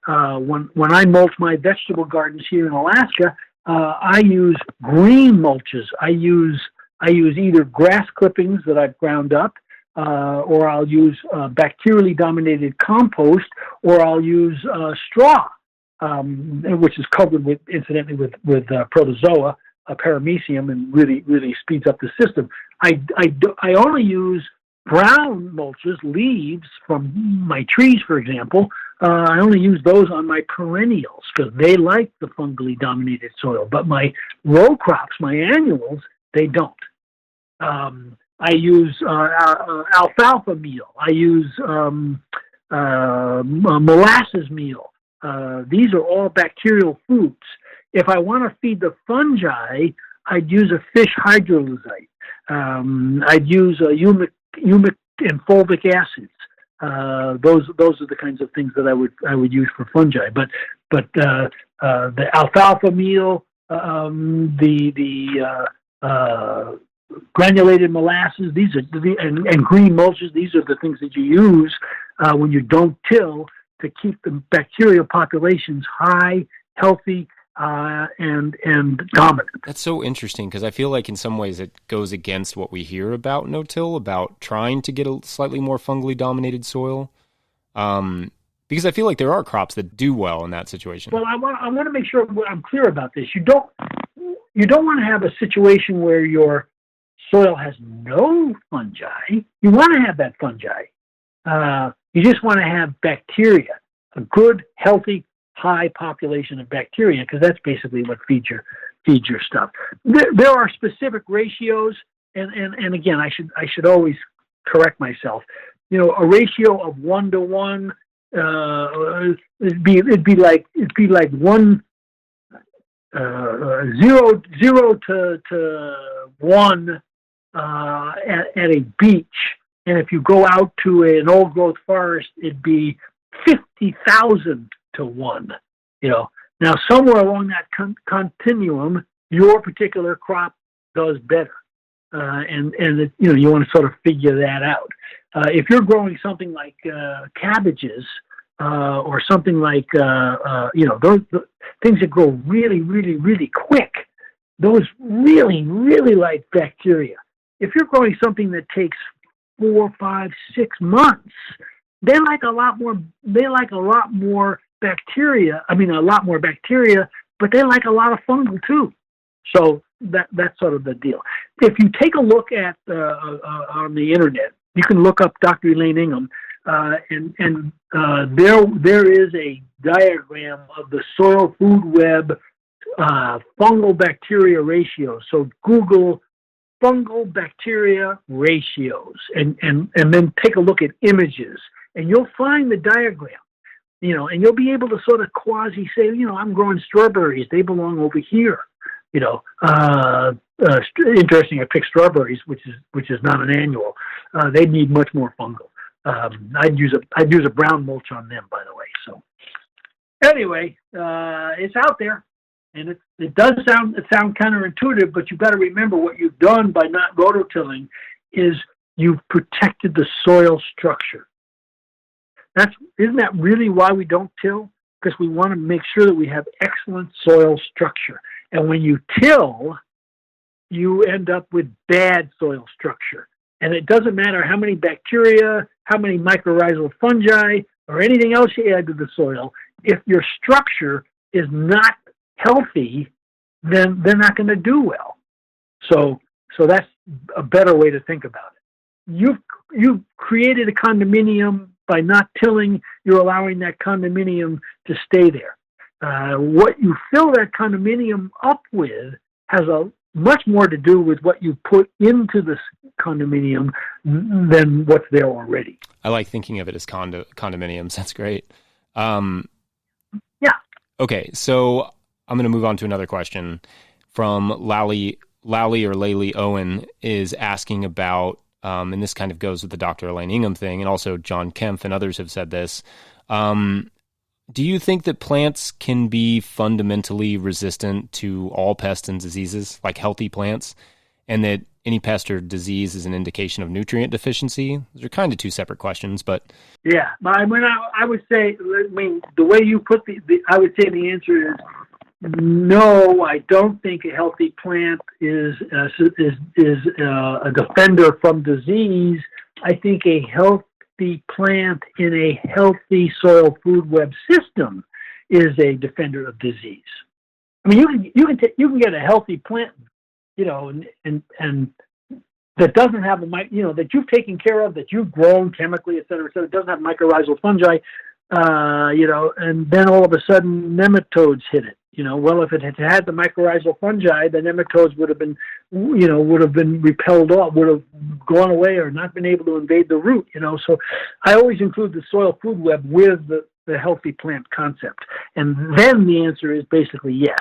When I mulch my vegetable gardens here in Alaska, I use green mulches. I use either grass clippings that I've ground up, or I'll use bacterially dominated compost, or I'll use straw, which is covered with protozoa, paramecium, and really speeds up the system. I only use brown mulches, leaves from my trees, for example. I only use those on my perennials because they like the fungally dominated soil. But my row crops, my annuals, they don't. I use alfalfa meal. I use molasses meal. These are all bacterial foods. If I want to feed the fungi, I'd use a fish hydrolyzate. I'd use humic and fulvic acids. Those are the kinds of things that I would use for fungi. But the alfalfa meal, the granulated molasses. These are and green mulches. These are the things that you use when you don't till to keep the bacterial populations high, healthy, and dominant. That's so interesting because I feel like in some ways it goes against what we hear about no-till, about trying to get a slightly more fungally dominated soil. Because I feel like there are crops that do well in that situation. Well, I want to make sure I'm clear about this. You don't want to have a situation where your soil has no fungi. You want to have that fungi. You just want to have bacteria, a good, healthy, high population of bacteria, because that's basically what feeds your stuff. There are specific ratios, and again, I should always correct myself. A ratio of 1-to-1. It'd be like 1 0 to 1 at a beach, and if you go out to an old growth forest, it'd be 50,000 to 1. Now somewhere along that continuum, your particular crop does better, and you want to sort of figure that out. If you're growing something like cabbages or something like those things that grow really, really, really quick, those really, really like bacteria. If you're growing something that takes 4, 5, 6 months, they like a lot more. They like a lot more bacteria. I mean, a lot more bacteria, but they like a lot of fungal too. So that's sort of the deal. If you take a look at on the internet, you can look up Dr. Elaine Ingham, and there is a diagram of the soil food web fungal bacteria ratio. So Google fungal bacteria ratios, and then take a look at images, and you'll find the diagram. And you'll be able to sort of quasi say, I'm growing strawberries; they belong over here. Interesting. I picked strawberries, which is not an annual. They need much more fungal. I'd use a brown mulch on them, by the way. So anyway, it's out there, and it does sound counterintuitive, but you've got to remember what you've done by not rototilling is you've protected the soil structure. Isn't that really why we don't till? Because we want to make sure that we have excellent soil structure. And when you till, you end up with bad soil structure. And it doesn't matter how many bacteria, how many mycorrhizal fungi, or anything else you add to the soil. If your structure is not healthy, then they're not going to do well. So that's a better way to think about it. You've created a condominium by not tilling. You're allowing that condominium to stay there. What you fill that condominium up with has much more to do with what you put into the condominium than what's there already. I like thinking of it as condominiums. That's great. Yeah. Okay, so I'm going to move on to another question from Lally or Laylee Owen is asking about, and this kind of goes with the Dr. Elaine Ingham thing, and also John Kempf and others have said this. Do you think that plants can be fundamentally resistant to all pests and diseases, like healthy plants, and that any pest or disease is an indication of nutrient deficiency? Those are kind of two separate questions, but... Yeah, I would say, the way you put I would say the answer is no. I don't think a healthy plant is a defender from disease. I think a healthy plant in a healthy soil food web system is a defender of disease. I mean, you can get a healthy plant, and that doesn't have that you've taken care of, that you've grown chemically, et cetera, it doesn't have mycorrhizal fungi, and then all of a sudden nematodes hit it. Well, if it had the mycorrhizal fungi, the nematodes would have been repelled off, would have gone away or not been able to invade the root, So I always include the soil food web with the healthy plant concept. And then the answer is basically yes.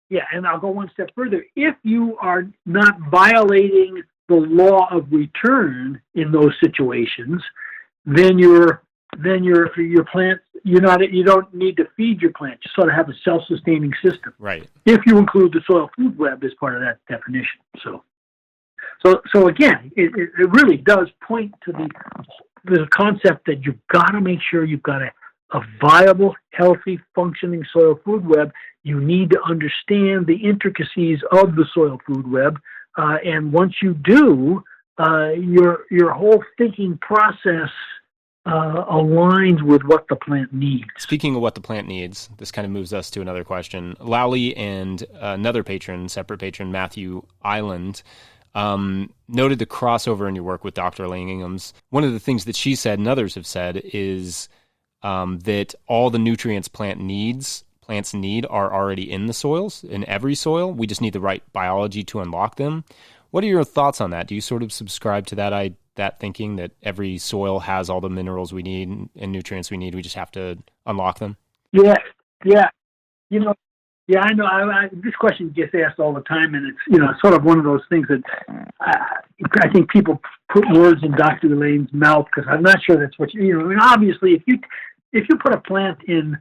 Yeah, and I'll go one step further. If you are not violating the law of return in those situations, then your plant, you don't need to feed your plant. You sort of have a self-sustaining system. Right. If you include the soil food web as part of that definition. So So again, it really does point to the concept that you've got to make sure you've got a viable, healthy, functioning soil food web. You need to understand the intricacies of the soil food web, and once you do, your whole thinking process aligns with what the plant needs. Speaking of what the plant needs, this kind of moves us to another question. Lowley and another separate patron, Matthew Island, noted the crossover in your work with Dr. Langham's. One of the things that she said and others have said is that all the nutrients plants need are already in the soils, in every soil. We just need the right biology to unlock them. What are your thoughts on that? Do you sort of subscribe to that thinking that every soil has all the minerals we need and nutrients we need? We just have to unlock them? Yeah. I know. This question gets asked all the time, and it's sort of one of those things that I think people put words in Dr. Elaine's mouth, because I'm not sure that's what I mean, obviously, if you put a plant in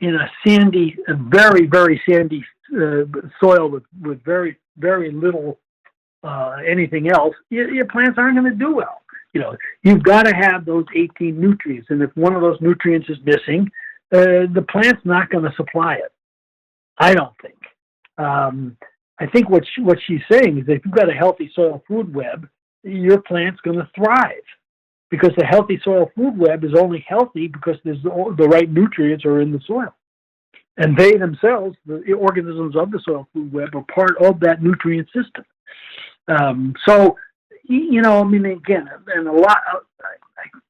a sandy, a very, very sandy soil with very, very little anything else, your plants aren't going to do well. You've got to have those 18 nutrients, and if one of those nutrients is missing, the plant's not going to supply it. I don't think. I think what she's saying is that if you've got a healthy soil food web, your plant's going to thrive, because the healthy soil food web is only healthy because the right nutrients are in the soil. And they themselves, the organisms of the soil food web, are part of that nutrient system. I mean, again, and a lot,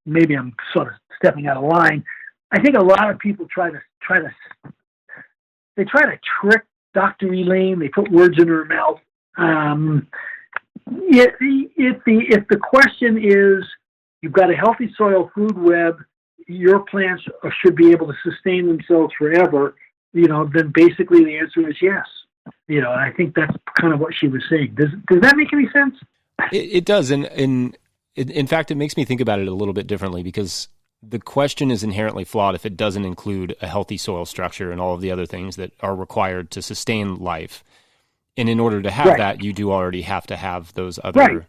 maybe I'm sort of stepping out of line. I think a lot of people try to trick Dr. Elaine. They put words in her mouth. If the question is, you've got a healthy soil food web, your plants should be able to sustain themselves forever, then basically the answer is yes. I think that's kind of what she was saying. Does that make any sense? It does. And in fact, it makes me think about it a little bit differently, because the question is inherently flawed if it doesn't include a healthy soil structure and all of the other things that are required to sustain life. And in order to have that, you do already have to have those other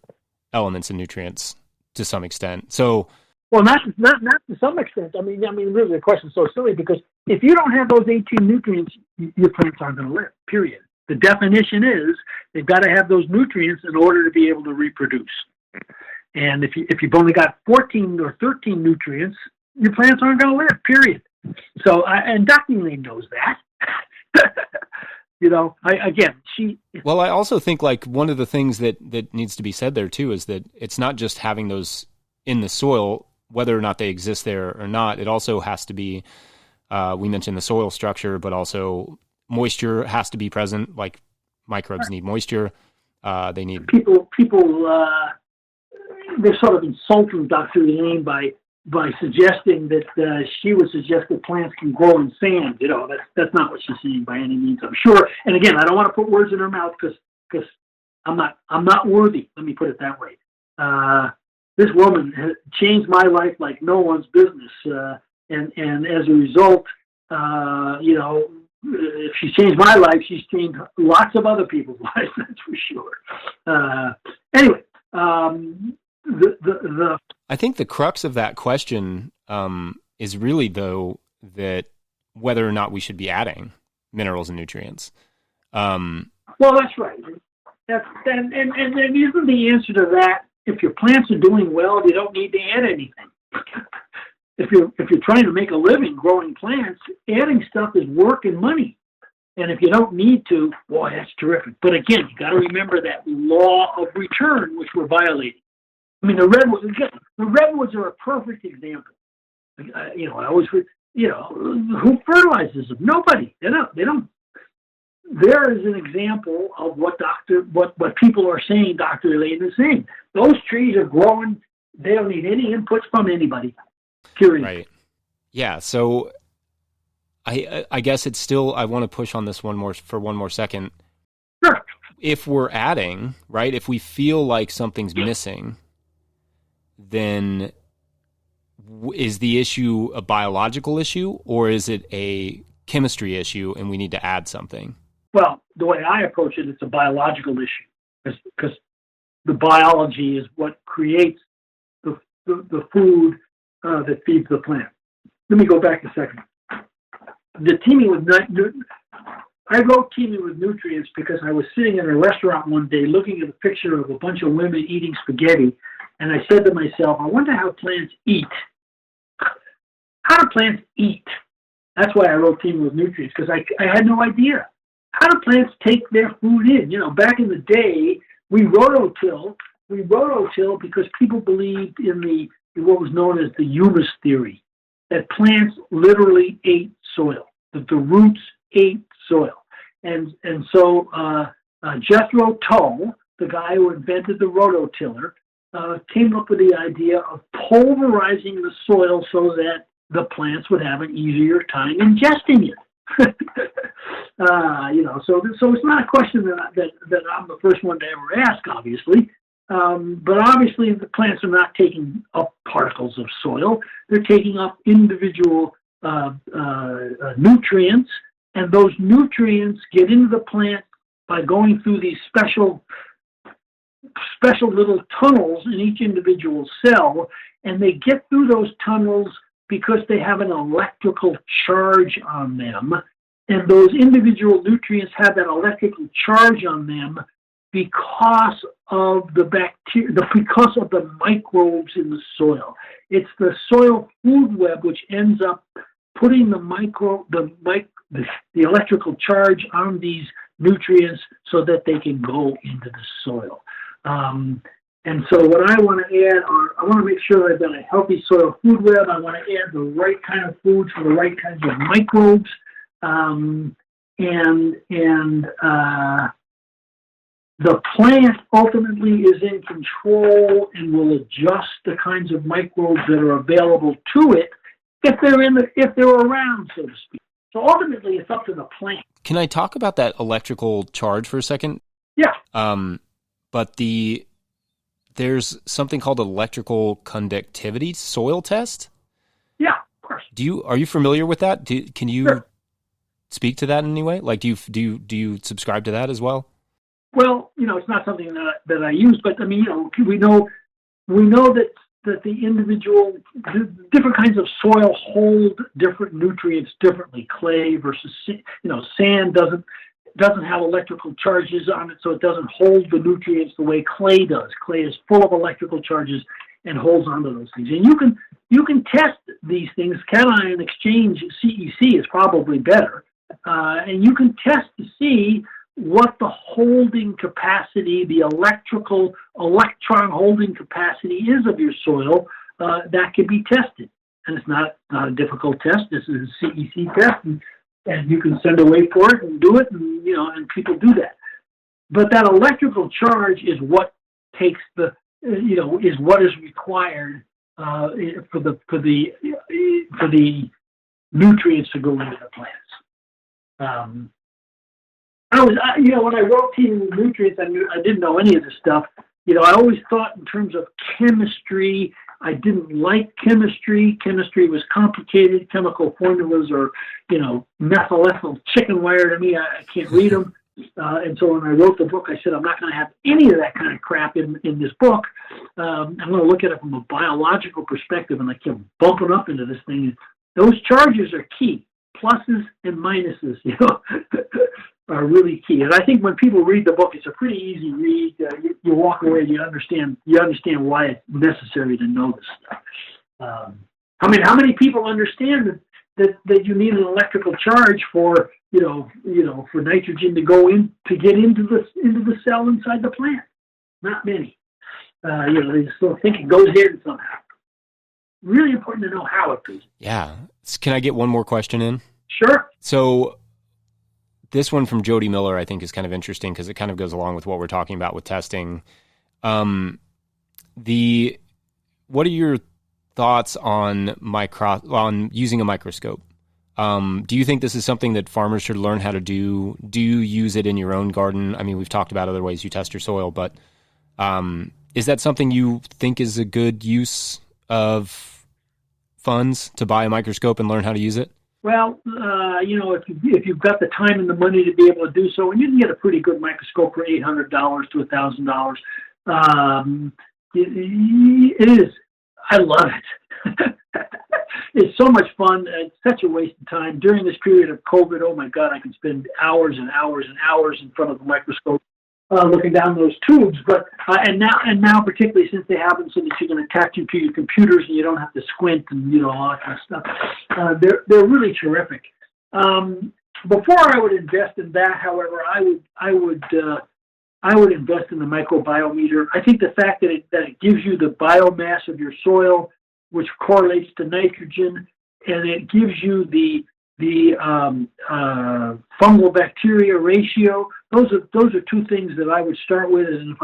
elements and nutrients to some extent. So, well, not to some extent. I mean, really, the question is so silly, because if you don't have those 18 nutrients, your plants aren't going to live. Period. The definition is they've got to have those nutrients in order to be able to reproduce. And if you've only got 14 or 13 nutrients, your plants aren't going to live. Period. So, and Dr. Elaine knows that. Well, I also think like one of the things that needs to be said there too is that it's not just having those in the soil, whether or not they exist there or not. It also has to be, we mentioned the soil structure, but also moisture has to be present. Like microbes need moisture. They need people. They're sort of insulting Dr. Elaine by suggesting that she would suggest that plants can grow in sand. That's not what she's saying by any means, I'm sure. And again, I don't want to put words in her mouth because I'm not worthy. Let me put it that way. This woman has changed my life like no one's business, and as a result, if she's changed my life, she's changed lots of other people's lives. That's for sure. Anyway. I think the crux of that question is really, though, that whether or not we should be adding minerals and nutrients. Well, that's right. And isn't the answer to that, if your plants are doing well, you don't need to add anything. If you're trying to make a living growing plants, adding stuff is work and money. And if you don't need to, boy, that's terrific. But again, you got to remember that law of return, which we're violating. I mean, the redwoods are a perfect example. I always, who fertilizes them? Nobody. They don't. There is an example of what people are saying. Dr. Elaine is saying those trees are growing. They don't need any inputs from anybody. Period. Right. Yeah. So, I guess it's still. I want to push on this one more second. Sure. If we're adding, right, if we feel like something's missing, then is the issue a biological issue, or is it a chemistry issue and we need to add something? Well, the way I approach it, it's a biological issue, because the biology is what creates the food that feeds the plant. Let me go back a second. The teeming with I wrote teeming with nutrients because I was sitting in a restaurant one day looking at a picture of a bunch of women eating spaghetti, and I said to myself, I wonder how plants eat. How do plants eat? That's why I wrote teeming with nutrients, because I had no idea. How do plants take their food in? Back in the day, we rototill. We rototill because people believed in what was known as the humus theory, that plants literally ate soil, that the roots ate soil. And so Jethro Tull, the guy who invented the rototiller, came up with the idea of pulverizing the soil so that the plants would have an easier time ingesting it. So it's not a question that I'm the first one to ever ask, obviously. But obviously the plants are not taking up particles of soil. They're taking up individual nutrients, and those nutrients get into the plant by going through these special little tunnels in each individual cell, and they get through those tunnels because they have an electrical charge on them, and those individual nutrients have that electrical charge on them because of the bacteria, because of the microbes in the soil. It's the soil food web which ends up putting the electrical charge on these nutrients so that they can go into the soil. And so what I want to add I want to make sure I've got a healthy soil food web. I want to add the right kind of foods for the right kinds of microbes. The plant ultimately is in control and will adjust the kinds of microbes that are available to it if they're around, so to speak. So ultimately, it's up to the plant. Can I talk about that electrical charge for a second? Yeah. But there's something called electrical conductivity soil test. Yeah, of course. Are you familiar with that? Can you Sure. speak to that in any way? Like, do you subscribe to that as well? Well, it's not something that I use, but I mean, we know that the different kinds of soil hold different nutrients differently. Clay versus sand doesn't have electrical charges on it, so it doesn't hold the nutrients the way clay does. Clay is full of electrical charges and holds onto those things. And you can test these things. Cation exchange CEC is probably better, and you can test to see what the holding capacity, the electron holding capacity is of your soil. That can be tested, and it's not a difficult test. This is a CEC test, and you can send away for it and do it, and people do that. But that electrical charge is what takes is what is required for the nutrients to go into the plants. When I wrote teeming with nutrients, I didn't know any of this stuff. I always thought in terms of chemistry. I didn't like chemistry. Chemistry was complicated. Chemical formulas are, methyl ethyl chicken wire to me. I can't read them. And so when I wrote the book, I said, I'm not going to have any of that kind of crap in this book. I'm going to look at it from a biological perspective, and I kept bumping up into this thing. Those charges are key. Pluses and minuses, are really key. And I think when people read the book, it's a pretty easy read. You walk away, you understand why it's necessary to know this stuff. How many people understand that you need an electrical charge for for nitrogen to go in to get into the cell inside the plant? Not many. They still think it goes in somehow. Really important to know how it goes. Yeah. Can I get one more question in? Sure. So this one from Jody Miller, I think, is kind of interesting because it kind of goes along with what we're talking about with testing. What are your thoughts on using a microscope? Do you think this is something that farmers should learn how to do? Do you use it in your own garden? I mean, we've talked about other ways you test your soil, but is that something you think is a good use of funds to buy a microscope and learn how to use it? Well, if you've got the time and the money to be able to do so, and you can get a pretty good microscope for $800 to $1,000, It is. I love it. It's so much fun. It's such a waste of time. During this period of COVID, oh my God, I can spend hours and hours and hours in front of the microscope looking down those tubes. But and now particularly since they have them so that you can attach them to your computers and you don't have to squint and all that kind of stuff. They're really terrific. Before I would invest in that, however, I would invest in the microbiometer. I think the fact that it gives you the biomass of your soil, which correlates to nitrogen, and it gives you the fungal bacteria ratio. Those are two things that I would start with. And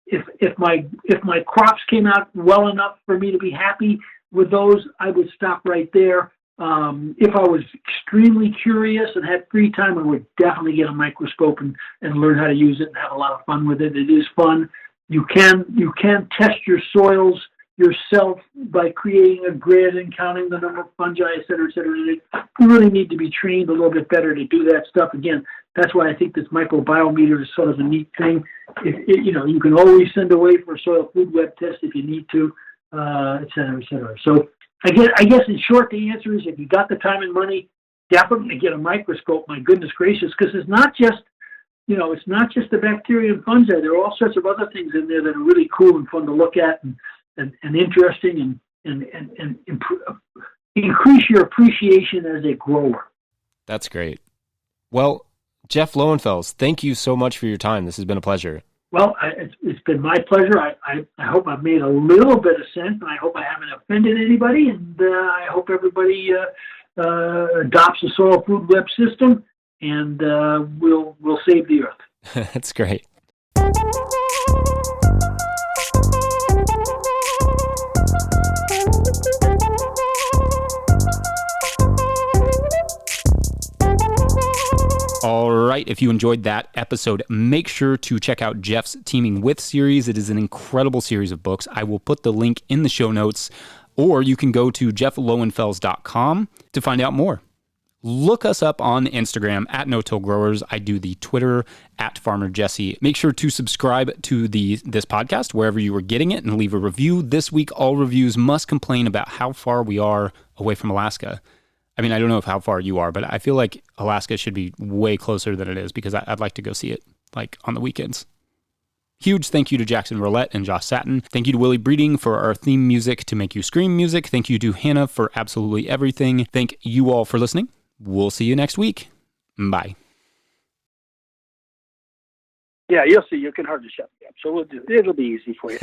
if my crops came out well enough for me to be happy with those, I would stop right there. If I was extremely curious and had free time, I would definitely get a microscope and learn how to use it and have a lot of fun with it. It is fun. You can test your soils yourself by creating a grid and counting the number of fungi, et cetera, et cetera. You really need to be trained a little bit better to do that stuff. Again, that's why I think this microbiometer is sort of a neat thing. You can always send away for a soil food web test if you need to, et cetera, et cetera. So I guess in short, the answer is if you got the time and money, definitely get a microscope. My goodness gracious, because it's not just the bacteria and fungi. There are all sorts of other things in there that are really cool and fun to look at and interesting and increase your appreciation as a grower. That's great. Well, Jeff Lowenfels, thank you so much for your time. This has been a pleasure. Well, it's been my pleasure. I hope I've made a little bit of sense, and I hope I haven't offended anybody, and I hope everybody adopts the soil food web system, and we'll save the earth. That's great. All right, if you enjoyed that episode, make sure to check out Jeff's Teaming With series. It is an incredible series of books. I will put the link in the show notes, or you can go to jefflowenfels.com to find out more. Look us up on Instagram at No-Till Growers. I do the Twitter at Farmer Jesse. Make sure to subscribe to this podcast wherever you are getting it and leave a review. This week, all reviews must complain about how far we are away from Alaska. I mean, I don't know how far you are, but I feel like Alaska should be way closer than it is because I'd like to go see it, like, on the weekends. Huge thank you to Jackson Roulette and Josh Satin. Thank you to Willie Breeding for our theme music to make you scream music. Thank you to Hannah for absolutely everything. Thank you all for listening. We'll see you next week. Bye. Yeah, you'll see. You can hardly shut me up, so it'll be easy for you.